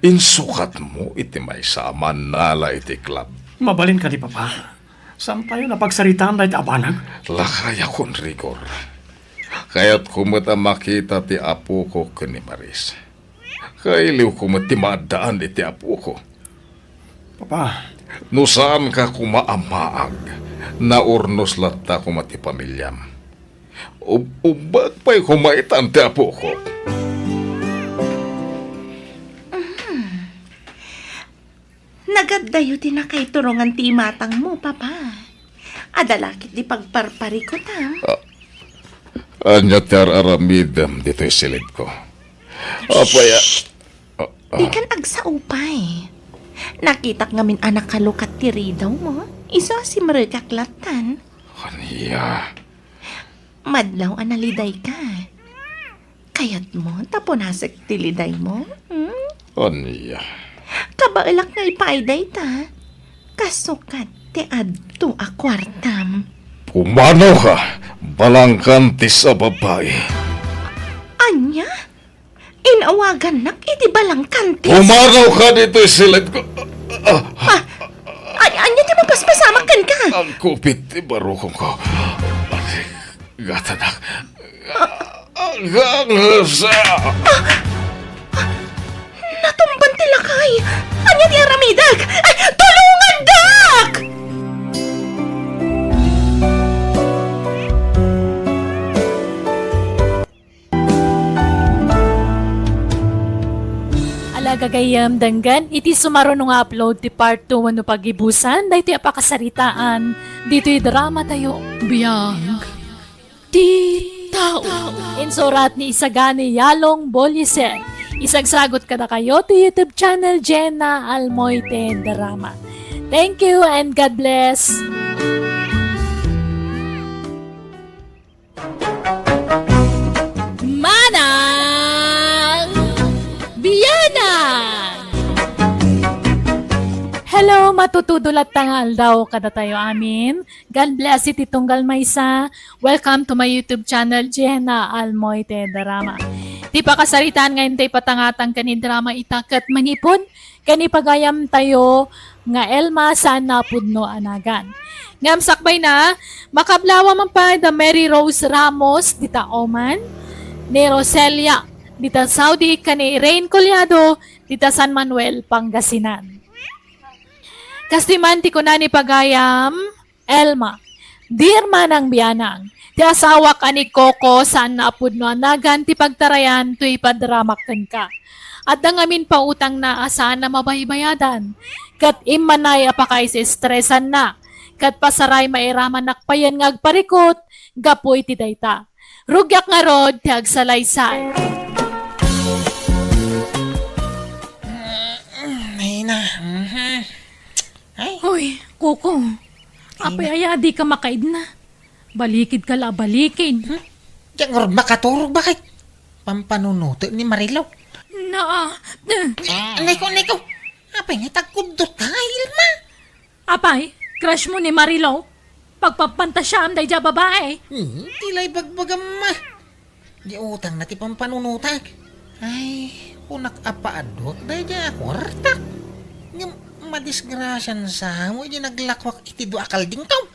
D: Insukat mo iti may saman nala iti club.
F: mabalin ka di Papa. Saan tayo napagsaritaan dahil abanag?
D: Lakaya kon rigor. Kaya't kumata makita ti apo ko ka ni Maris. Kailiw kumati madaan iti apo ko.
F: Papa,
D: No saan ka kumaamaag na urnos latta kumati pamilyam. Ubag pa'y kumaitan ti apo ko.
G: Nagaddayo ti na kay turongan ti matang mo, Papa. Adalakit di pagparpari ko ta.
D: Anya ti aramidam dito'y silid ko. Apaya,
G: Di kan agsaupay. Nakitak ngamin anak kalukat ti ridaw mo. Iso si maragaklatan.
D: kaniya.
G: Madlaw analiday ka. Kayat mo, taponasek ti liday mo.
D: Kaniya.
G: Kabailak nga ipaiday ta. Kasukat ti adto a kwartam.
D: Pumanaw ka, balangkanti sa babae.
G: Anya? Inawagan nak iti balang kantis.
D: Pumanaw ka dito'y silid ko.
G: Anya ti mapaspasamak kan ka.
D: Ang kupit ti barukong ko. Gatanak. Gangasa.
G: Natumban ti lakay. Anya ti aramidag. Ay, tulungan dak!
A: Alagagayam danggan, iti sumaro nung upload ti part 2 wano pagibusan, dahi ti apakasaritaan, dito'y drama tayo. Biyag. Ti tao. Insurat ni Isagani Yalong Bolisen. Isagsagot ka na kayo to YouTube channel Jenna Almoite Drama. Thank you and God bless. Manang Biyanan! Hello, matutudulat tangal daw kada tayo amin. God bless it itunggal maysa. Welcome to my YouTube channel, Jenna Almoite Drama. Di pa kasaritaan ngayon tayo patangatang kani drama itakat manipon. Kani pagayam tayo nga Elma sa napudno anagan. Ngam sakbay na, makablawa man pa the Mary Rose Ramos, dita Oman, ni Roselia, dita Saudi, kani Rain Collado, dita San Manuel, Pangasinan. Kastiman ti ko na ni pagayam, Elma, dear manang biyanang, ti asawa ka ni Coco saan naapod no anagan ti pagtarayan to ipadramakkan ka. At dangamin pa utang na asaan na mabaybayadan. Kat imanay apakay si stressan na. Kat pasaray mairaman nakpayan nga agparikot, gapoy ti dayta. Rugyak nga rod ti agsalaysay.
H: Ay na. Ay,
A: Hoy, Coco, apay aya di ka makaid na. Balikid ka la, balikid.
H: diyan nga makaturog bakit? Pampanunuto ni Marilaw. Niko. Apay nga tagkudot ka, Ilma.
A: Apay, crush mo ni Marilaw. Pagpapantasyam day dya babae.
H: Tilay bagbagam ma. Di utang na ti pampanunutag. Ay, unak apaadot dahil diya kwartak. Nga madisgrasyan sa mo, di naglakwak iti do akal ding tao.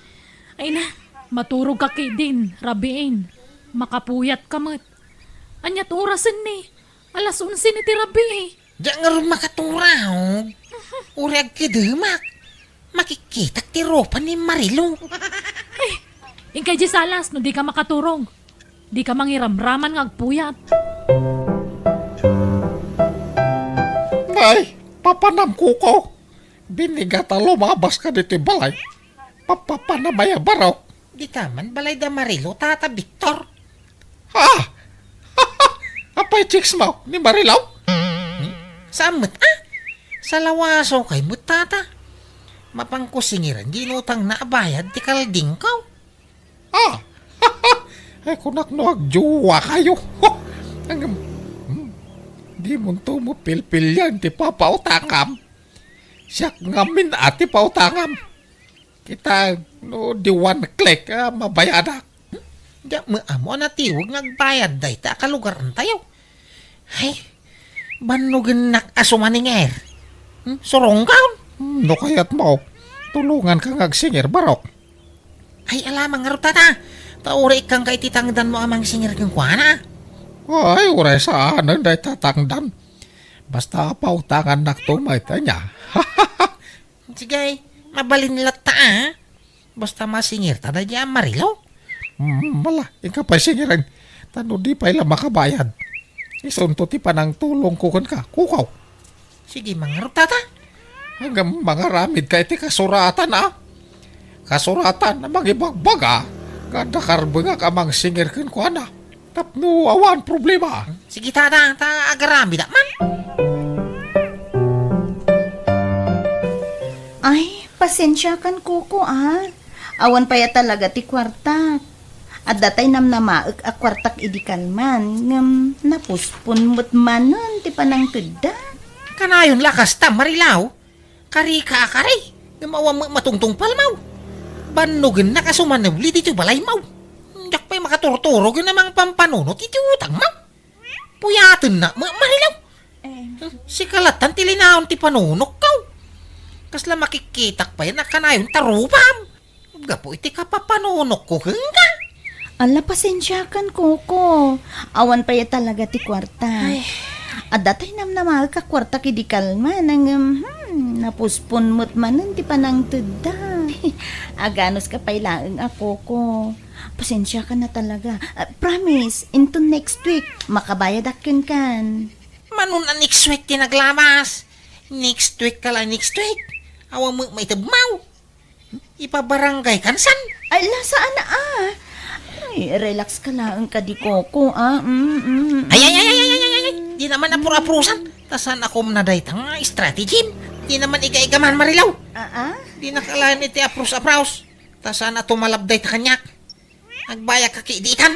A: Ay na, maturog ka kay din, rabiin. Makapuyat ka mat. Anyat orasan ni. Alas 11 ni ti rabi.
H: Diyan nga rin makaturog. Urag kidemak. Makikita ti ropa ni Marilaw.
A: Ingkay di salas, no di ka makaturog. Di ka mangiramraman nga agpuyat.
C: Ay, papanam ko ko. Binigata lumabas ka dito balay. Papapanamaya barok.
H: Di taman balay da Marilaw, tata Victor.
C: Ha? Apay chicks mo ni Marilaw?
H: Samot sa lawaso kay mutata. Mapangkusingiran, ginutang na abayad ti kalding ko.
C: Ay kunak no agjuwa kayo. Di mo mo pilpil yan ti papautakam. Siyak ngamin ati pautangam.
D: Kita, no, di one click, mabayadak.
H: Di mo na tiwag nagbayad day ta kalugaran tayo. Ay, banugan nak asumaninger. Surong kaon.
D: No kayat mo, tulungan kang agsingir barok.
H: Ay, alamang nga tata. Tauri kang kay titangdan mo amang singir kang kuana.
D: Ay, uray saan ang day tatangdan. Basta pautangan naktumay ta niya.
H: Sige, mabalin lata ah. Basta masingir ta na diya marilo.
D: Mala, ika pa singiran. Tano di pa ila makabayad. Isunto ti panang tulong kukon ka, kukaw.
H: Sige, mga tata.
D: Hanggang mga ramid ka iti kasuratan Kasuratan na magibagbaga. Kada karbanga ka mang singir kan ko na. Tapno awan problema.
H: Sige, tata. Ta agarami da man.
E: Ay, pasensya kan kuko Awan pa ya talaga ti kwarta. At datay namnamaek a kwartak idikalman. Ngam napuspon mo't manon ti panang tudda.
H: Kanayon lakas ta marilaw. Kari ka akari. Gumawa matungtong palmaw. Banugan na kasumanabli dito balay maw. Dak pa'y makaturturo namang pampanunot iti utang maw. Puyatan na marilaw. Si kalatan tilinaon ti panunok kaw. Kasla makikitak pa yan na kanayon tarupam. Gapo iti kapapanunok ko hangga.
E: Ala, pasensya kan kuko. Awan pa ya talaga ti kwarta. At datay namnamaek ka kwarta kidikalman. Ang napuspon mo't manon ti panang tudda. Aganos ka pailaeng ako ko. Pasensya ka na talaga. Promise, into next week, makabayad akin kan.
H: Manon na next week tinaglamas. Next week ka lang next week. Awa mo may tabmaw. Ipabarangay kansan.
E: Ay, saan na Ay, relax ka lang ka di koko
H: Ay. Di naman apur-apurusan. Tasan ako manaday tang strategy. Di naman iga-igaman marilaw. Di nakalaan iti apros-apros. Tasan na tumalabday ta kanyak. Nagbaya ka kiidikan.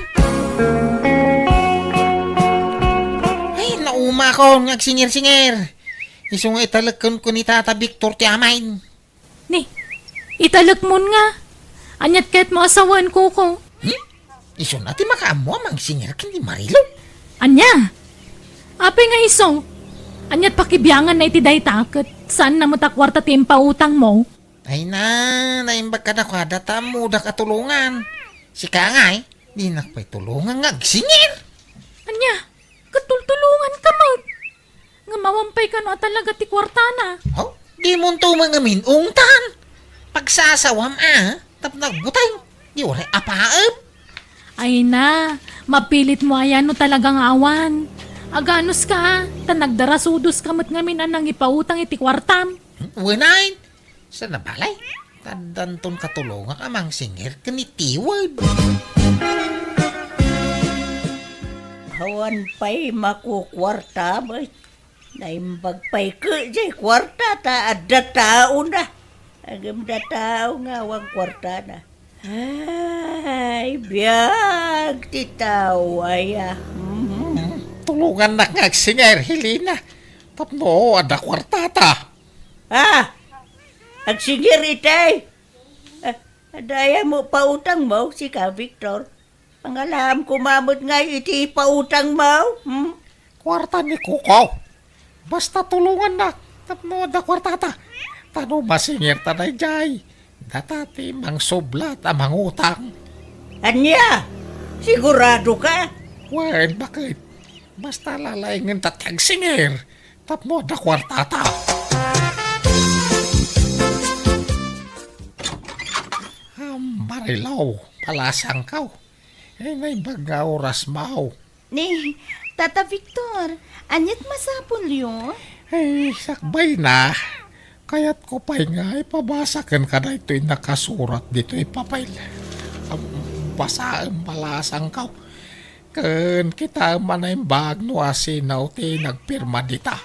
H: Ay, nauma ko. Nagsingir-singir. Isong italagkan ko ni Tata Victor ti amain.
A: Ni, italak mo nga. Anyat kahit mo asawan kuko.
H: Iso natin makaamo amang singir kan di marilo.
A: Anya? Apay nga iso. Anyat pakibiyangan na iti day takot. Saan na mo takwarta ti impautang mo?
H: Ay na, naimbag ka na kada tamo da katulungan. Si Kangay, di nakpay tulungan ngagsingir.
A: Anya? Katultulungan ka mo. Nga mawampay ka na talaga ti kwarta na.
H: Oh, di mo to mga minungtan. Pagsasawam tap nagbutay. Di wala apaab.
A: Ay na, mapilit mo ayan no talagang awan. Aganos ka, nagdarasudos kamot ngamin anang ipautang iti kwartam.
H: Winain, sa nabalay. Tadanton katulungan amang singir kanitiwad.
B: Hawan pa'y makukwarta ba? Naimbag pa'y ka jay kwarta ta adda tao na. Agam da tao nga wang kwarta na. Ay, biyag ti tao ay
D: Tulungan na ngagsingir, Helena. Tapno, ada kwartata.
B: Agsingir itay. Daya mo pautang mo si Ka Victor. Pangalam kumamot nga iti pautang mo.
D: Kwarta ni Kukaw. Basta tulungan na. Tapno, ada kwartata. Tano masingir tanay jay. Datati mang sublat amang utang.
B: Anya, sigurado ka?
D: Wen, bakit? Basta lalaingin tatag singir. Tapno, ada kwartata. Marilaw, palasang kaw. Naibag nga oras mau.
E: Ni, Tata Victor, anyat masapol yun?
D: Sakbay na. Kaya't ko pa'y nga ipabasakan ka na ito'y nakasurat dito ipapail. Basaan palasang kaw. Kan kita manaimbag no asinaw ti nagpirma dita.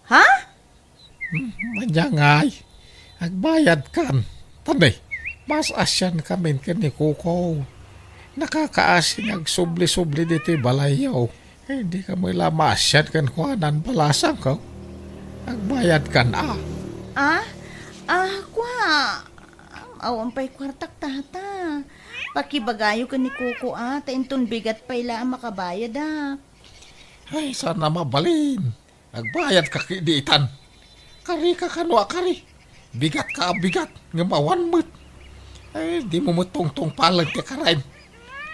E: Ha?
D: Manyangay. Agbayad kan. Tanay, mas asyan kami ni Kuko. Nakakaasing agsubli-subli dito balayaw. Hindi ka mo ilamasyan kan kuhanan palasang ka. Agbayad ka na.
E: Kwa. Awan pa'y kwartak tata. Pakibagayo ka ni Kuko tainton bigat pa ila ang makabayad
D: Ay, sana mabalin. Agbayad ka kiditan. Kari ka kanwa kari. Bigat ka bigat. Ngamawan mo't. Ay, di mo tong palag te karain.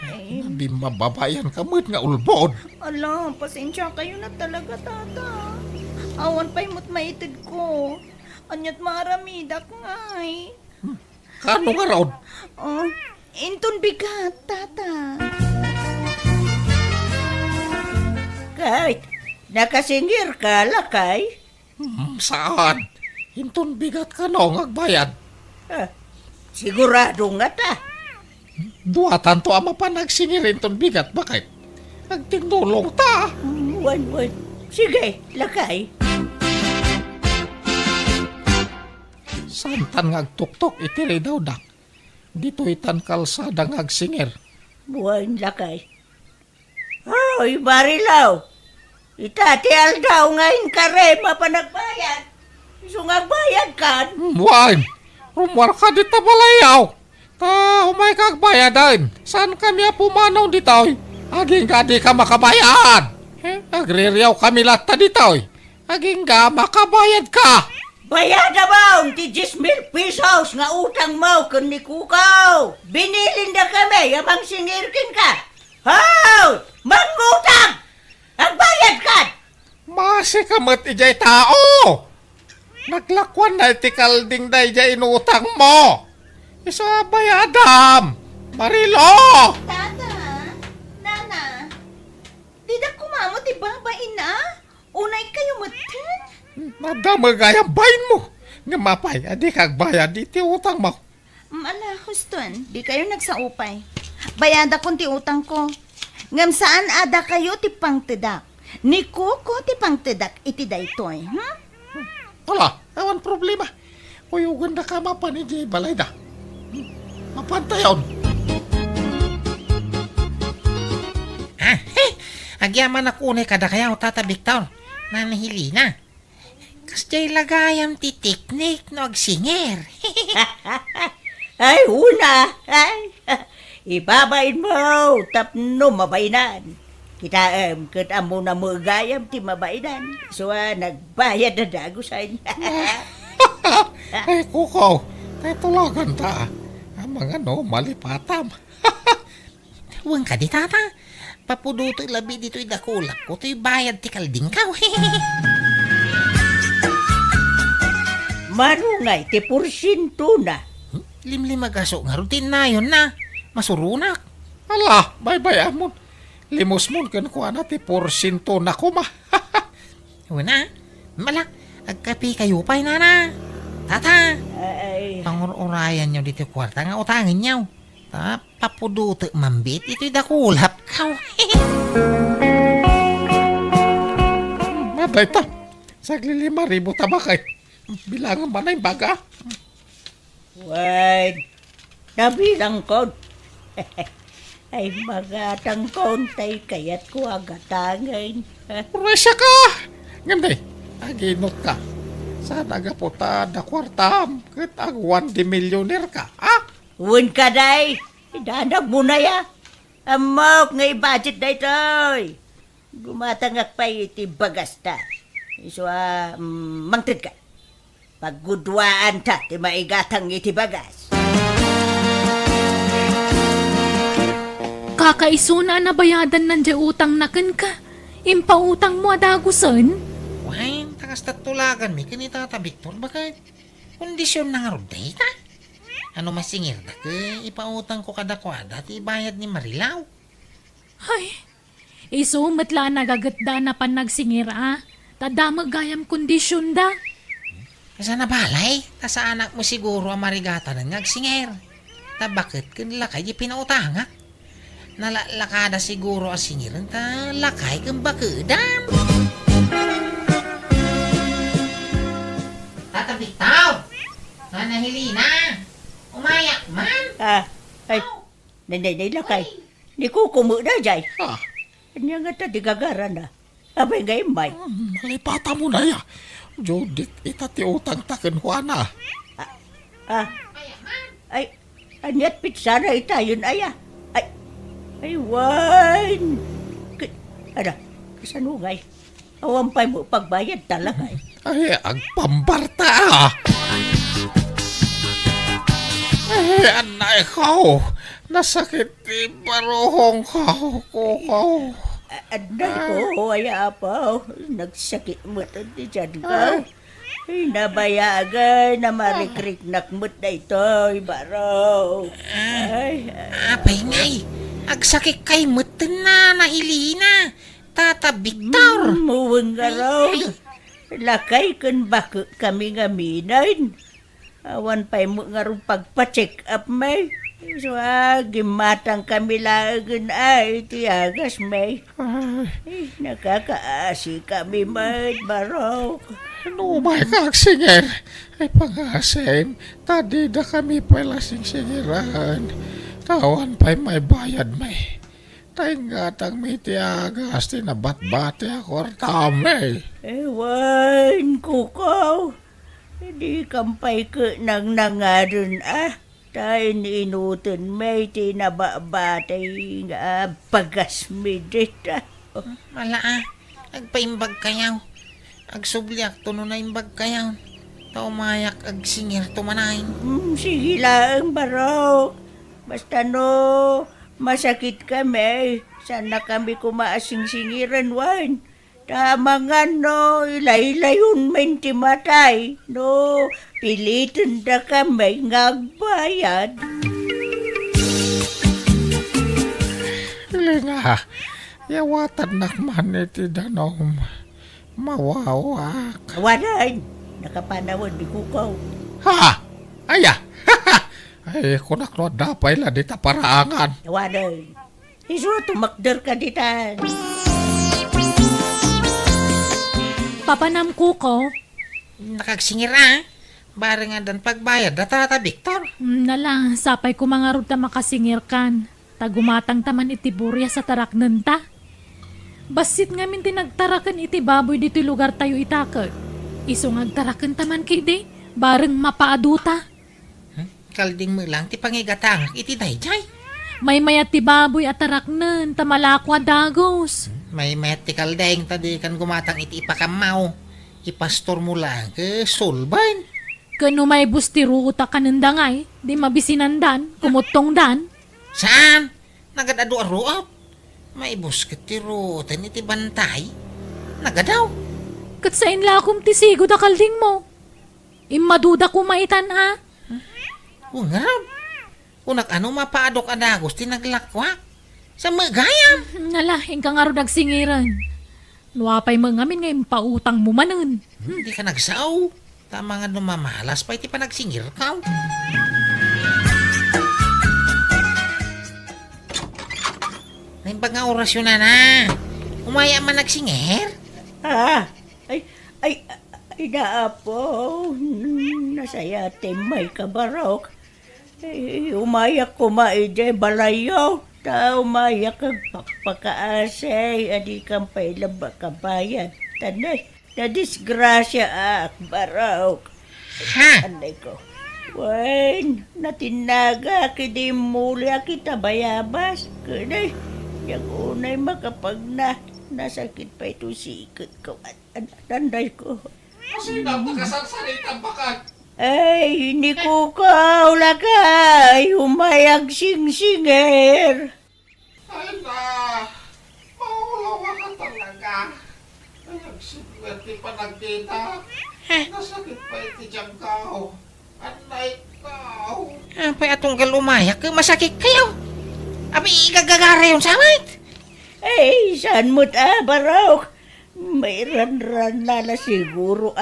D: Ay, nabi mababayan ka mo't nga ulbod.
E: Ala, pasensya kayo na talaga tata. Awan pa'y mo't maitid ko. Anyat maramidak ngay.
D: Kano nga raon?
E: Inton bigat tata.
B: Kahit nakasingir ka, lakay.
D: Saan? Hinton bigat ka no, agbayad.
B: Sigurado nga ta.
D: Duatan to ama pa nagsingirin ton bigat. Bakit? Nagtinulong ta.
B: Wan. Sige, lakay.
D: Santan ngagtuktok itiri daw dak. Dito itan kalsada ngagsingir.
B: Buwan, lakay. Hoy, Barilaw. Itatial daw ngayon kare mapanagbayad. Sungagbayad kan.
D: Wan! Rumwar ka dito balayaw. Ta, umay kagbayadan. Saan kami pumanaw dito? Aging ka di ka makabayad. Agririyaw kami lata dito. Aging ka makabayad ka.
B: Bayad na ba ang 10,000 pesos nga utang mo kun ni Kukaw? Binilin na kami abang singirkin ka. How! Mangutang! Agbayad ka!
D: Masi kamat ijay tao. Naglakwan na itikalding na ijay inutang mo. Isa bayadam. Marilo!
E: Tata, Nana, di na kumamot ibabain na? Unay kayo matan?
D: Nadamagayang bayin mo. Nga mapay, adi kagbayad iti utang mo.
E: Ala, huston, di kayo nagsaupay. Bayada kong ti utang ko. Ngam saan ada kayo ti pangtedak? Ni Kuko ti pangtedak iti daytoy,
D: Wala, awan problema. Kuyugan na ka mapan iti balay da. Mapantayon.
H: Agyaman ako unay kada kaya tata Victor. Nanahili na. Kasjay lagayam ti teknik no agsinger.
B: Ay, una! Ay, ibabain mo! Tapno mabainan. Kita kat amo na magayam ti mabainan. So, nagbayad na dagusan.
D: Ay, kuko. Ay, tulagan ta. Ang mga malipatam.
H: Huwag ka di tata. Papuduto labi dito idakulak ko. Ito'y bayad ti kalding ka.
B: Marungay, ti porsyento na.
H: Limlimagaso nga rutin na yun na. Masurunak.
D: Ala, bye-bye amon. Limos mon kan ko ti porsinto na kuma.
H: Wala. Malak. Agkapi kayo pa'y nana. Tata.
B: Ay,
H: Pangurayan nyo dito kwarta nga utangin nyo. Papuduto mambit. Ito'y dakulap ka.
D: Maday ta. Sagli 5,000 tabakay. Bilangan ba na yung baga?
B: wag. Nabilang ko. Ay, magatang kontay kaya't ko agatangin.
D: Resya ka! Ngandi, aginot ka. Sa nagaputa na kwartam, kat agwan di millionaire ka, ha?
B: Uwan ka, day. Idanag mo na ya. Amok nga i-budget na ito'y. Gumatangak pa iti bagas ta. So, mangtid ka. Paggudwaan ta, ti maigatang iti bagas.
A: Kakaisuna na bayadan ng utang na ka. Impautang mo adagusan.
H: Why, takas tatulagan mi kanita tata Victor. Bakit? Kondisyon na nga ruday ta. Ano masingir na ipautang ko kada kwada ti bayad ni Marilaw.
A: Ay, iso matla nagagatda na pan nagsingir Tadamag gayam kondisyon da.
H: Kasa na balay, ta sa anak mo siguro ang marigata ng ngagsingir. Ta bakit kanila kayo pinautanga? Nalalakada siguro ang singiran ta lakay kang bakadam. Tata Victor! Nanahili na! Umayak man!
B: Ay, nanay lakay. Ni ko kumuda, jay.
D: Ah,
B: Kanya nga ta, di gagara na. Abay ngayon, may.
D: malipata mo na ya. Judith, itati utang taken Juana.
B: Ay, anyat pitsana itayon aya. Ay, wan. Ada, kasanungay. Awampay mo pagbayad talaga eh.
D: Ay, ang pambarta Ay, anay ko. Nasakit di baruhong ko.
B: Anday ko, aya apaw. Nagsakit mo di dyan ka. Ay, nabayagan na marikriknak mo na ito, baro. Ay,
H: Apay ngay. Agsakit kay mutin na nahilina. Tata Victor.
B: muwang nga raw. Lakay kun bako kami nga minain. Awan pa'y mo nga rin pagpa-check up may. So, gimatang kami lagan ay tiyagas may. Ay, nakakaasi kami may barok.
D: No, my kaksinger. Ay, pangasim. Tadi na kami pala singsingiran. Tawan pa'y may bayad may. Taingatang may tiyagas, tinabat-bate ako tame.
B: Ewan, kukaw. Hindi kampay ka nang nangaron Tayo inutin may tinababatay nga pagasmidit
H: Mala agpaimbag kayaw. Agsubliak to no na imbag kayaw. Taumayak ag singir tumanain.
B: Sige lang, barok. Basta no, masakit kami. Sana kami kumaasing-singiran, wan. Tama nga no, ilay-layon men timatay. No, pilitin na kami ngagbayad.
D: Hili nga, yawatan nakman iti danom. Mawawak.
B: Wanan, nakapanawad di kukaw.
D: Ha! Aya! Ay, kunak no, dapay la dita paraangan.
B: Wanan, iso tumakder ka ditan.
A: Papanam kuko,
H: Nakagsingir Bari nga dan pagbayad na Tata Victor.
A: nala, sapay ko mga rod ta makasingir kan. Tagumatang taman iti burya sa taraknan ta. Basit ngamin tinagtarakan iti baboy dito lugar tayo itakot. Iso ngagtarakan taman kidi, bareng mapaaduta.
H: Kalding mo lang ti pangigatang iti dayjay.
A: May mayat ti baboy at taraknan, tamalakwa dagos.
H: May metikal daing tadi kan gumatang iti ipakamaw. Ipastor mo lang ke sulban.
A: Kano may busti ruta kanandangay, di mabisinandan, kumutong dan.
H: Saan? Nagad-adu-aruap. May busket ti rutan iti bantay. Nagadaw.
A: Kat sa inlakom ti sigo da kalding mo. Imaduda ko maitan
H: Ungab. Unak ano mapaadok adagos ti naglakwak. Sa magayam.
A: Nala, ingka nga ro nagsingiran. Nuwapay mangamin ngayon pautang mo manun.
H: Hindi ka nagsaw. Tama nga numamalas pa iti pa nagsingir ka. Naimbag nga orasyon na. Umaya man nagsingir.
B: Ay, naapo. Nasaya may kabarok. Umayak ko maide balayaw. Umayak kag pakpakaasay. Adi kang pailaba kabayan. Tanay, na disgrasya barok.
H: Ha?
B: Anday ko. Wen, natinaga kidi mulya kita bayabas. Kanay, yung unay makapag nasakit pa ito sikot ko. Anday ko.
D: Kasi napakasalsalita bakat.
B: Ay, hindi ko kaula ka. Humayag sing-singer.
D: Ay na, maulawa ka talaga. Ay, nagsibwerte pa nagtita. Nasakit pa iti diyang kao. Anay kao.
H: Apay atong galumayak masakit kayo. Abi igagagara yun sa amit.
B: Ay, saan mo't barok? May ran-ran lala siguro.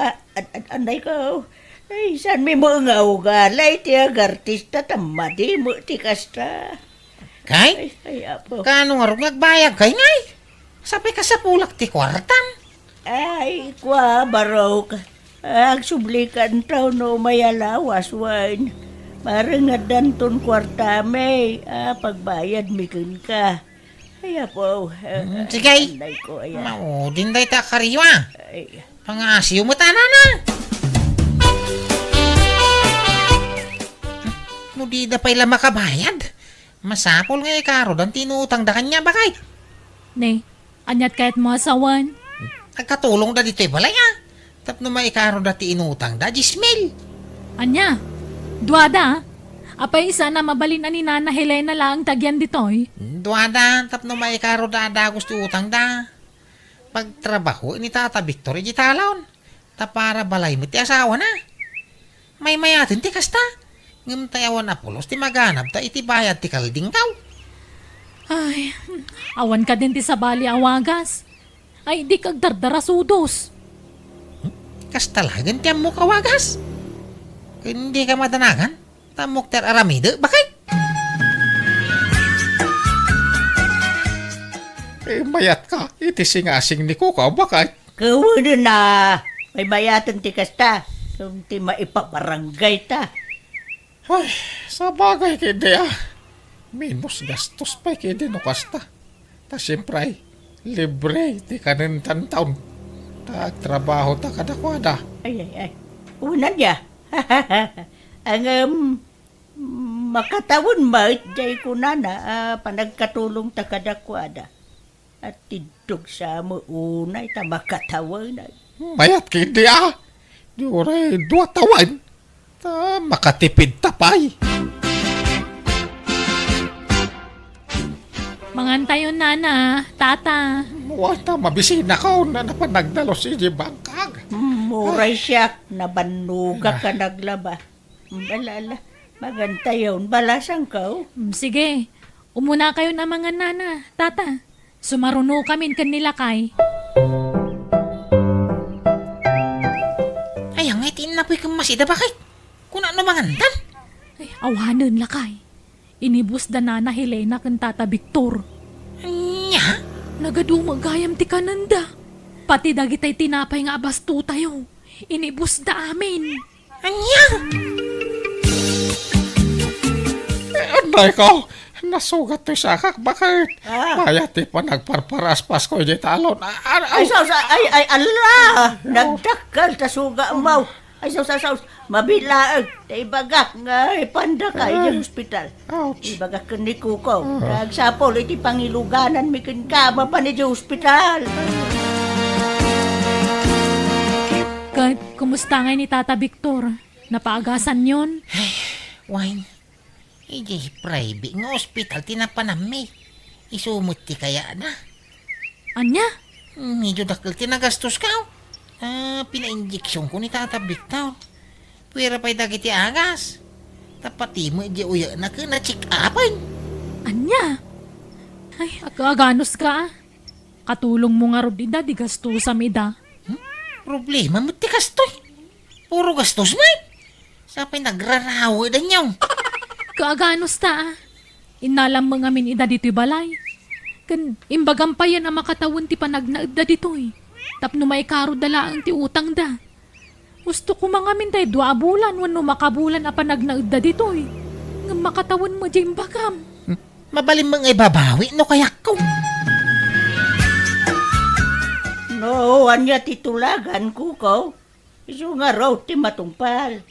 B: Anday ko. Ay, saan may mga ugalay ti agartista tamadi mo ti kasta.
H: Kay?
B: Ay, apo.
H: Kano nga rin nagbayag kay ngay? Sabi ka sa pulak ti kwartam.
B: Ay, kwa, barok. Agsublikan tao no mayalawas, wan. Parang nga danton kwartame. Pagbayad mikun ka. Ay, apo.
H: Sige.
B: Anday ko, ayan.
H: Maudin day ta kariwa.
B: Ay,
H: Pangasiw mo ta na. No di da pa'y makabayad. Masapol nga ikaro dan tinutang da kanya bakay.
A: Ne, anyat kahit mo asawan.
H: Nagkatulong da dito balay Tapno maikaro da ti inutang da Jismil.
A: Anya, duada, apay isa na mabalin ani Nana Helena lang tagyan ditoy.
H: Duada, tapno maikaro da gusto utang da. Pagtrabaho, ini tata Victory di talon. Para balay mo ti asawa na. May mayatin ti kasta. Ngam tayawan apulos ti maganap ta iti bayad ti kalding kaw.
A: Ay, awan ka din ti sabali awagas. Ay, di kag dardara sudos.
H: Kastalagan ti amok awagas. Hindi ka madanagan. Tamok ter aramide, bakit?
D: Mayat ka, iti singasing ni Kukaw, bakit?
B: Kawan na. May mayatan ti kasta. Kung ti maipabarangay ta.
D: Ay, sa bagay kindi Minus gastos pa kindi no kasta. Ta siyempre, libre ti kanin taon. Trabaho ta kadakwada.
B: Ay. Una niya. Ang makatawon ma, jay ko na panagkatulong ta kadakwada. At tidog sa mo unay ta makatawon na.
D: Mayat kindi Di oray 2 tawan. Ta makatipid tapay.
A: Mangantayon Nana, tata.
D: Wata mabisina ka na napanagdalo si Bangkag.
B: Muray siya, nabanuga ka naglaba. Balala, magantayon, balasang ka.
A: Sige, umuna kayo na mga Nana, tata. Sumaruno kami kanila kay.
H: Ay, ang itin na po'y kamasida bakit? Kung ano mangantan?
A: Ay, awanan lakay. Inibus da Nana Helena kan tata Victor.
H: Anya?
A: Nagadumagayam ti kananda. Pati dagitay tinapay nga abasto tayo. Inibus da amin.
H: Anya?
D: Anday ko, nasugat to sa kak, bakit? Mayati pa nagparparaspas ko di talon.
B: Ay, ala! Nagdakal, tasuga mau. Ay, mabilaag. Ibaga, nga, ipanda ka, yung hospital.
D: Ouch.
B: Ibaga ka ni Kuko. Nagsapol, iti pangiluganan, mikin ka, mapanid yung hospital.
A: Kumusta nga ni Tata Victor? Napaagasan yon?
H: Wine. Hindi private nga hospital tinapanami. Isumot ti kaya na.
A: Anya?
H: Medyo dakil tinagastos ka. Pina-injeksyon ko ni Tata Victor. Pwera pa'y dagiti agas. Tapati mo di uya na ka na-check upan.
A: Anya? Ay, aganos ka. Katulong mo nga rod ida, di gastos sa mida.
H: Problema mo ti kastoy. Puro gastos mo Sapay nagrarawa dan yung.
A: Kaaganos ta Inalam mo nga min ida dito'y balay. Imbagan pa yan ang makatawon ti panagnaid da dito'y. Tapno may karo dala ang ti utang da. Gusto ko mga min tayo 2 bulan wano makabulan a panagnaid da dito'y. Nga makatawon mo dyan bagam.
H: Mabalim mga ibabawi no kaya ko.
B: No, anya titulagan Kuko. Iso nga raw ti matungpal.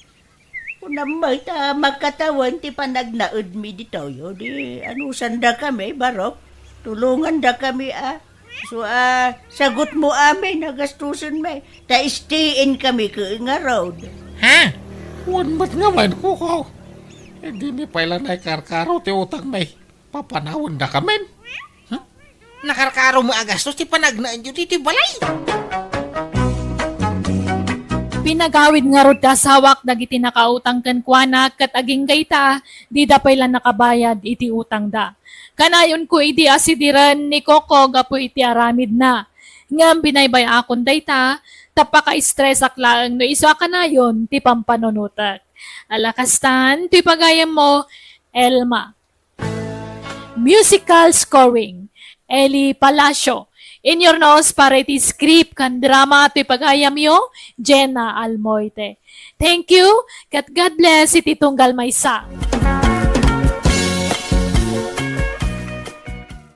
B: Unamay ta magkatawan ti panagnaid mi dito yo. Di anusan da kami, barok. Tulungan da kami So, sagot mo amin, nagastusan may. Ta-stayin kami ka nga road.
H: Ha?
D: Wan ba't nga man Kukaw? Hindi mi pala na karkaro ti utang may papanawon da kamen.
H: Nakarkaro mo agastos ti panagnaan yun ti balay.
A: Pinagawid nga rod ta sawak dagiti nakautang kan kuana kat aging gayta di da pay lang nakabayad iti utang da. Kanayon ko iti asidiran ni Coco gapo iti aramid na. Ngam binaybay akon dayta tapaka-stress aklaan no iso kanayon ti pampanunutak. Alakastan ti pagayam mo Elma. Musical scoring Eli Palacio. In your nose para iti script kan drama ti pagayam yo, Jenna Almoite. Thank you, kat God bless iti tunggal maysa.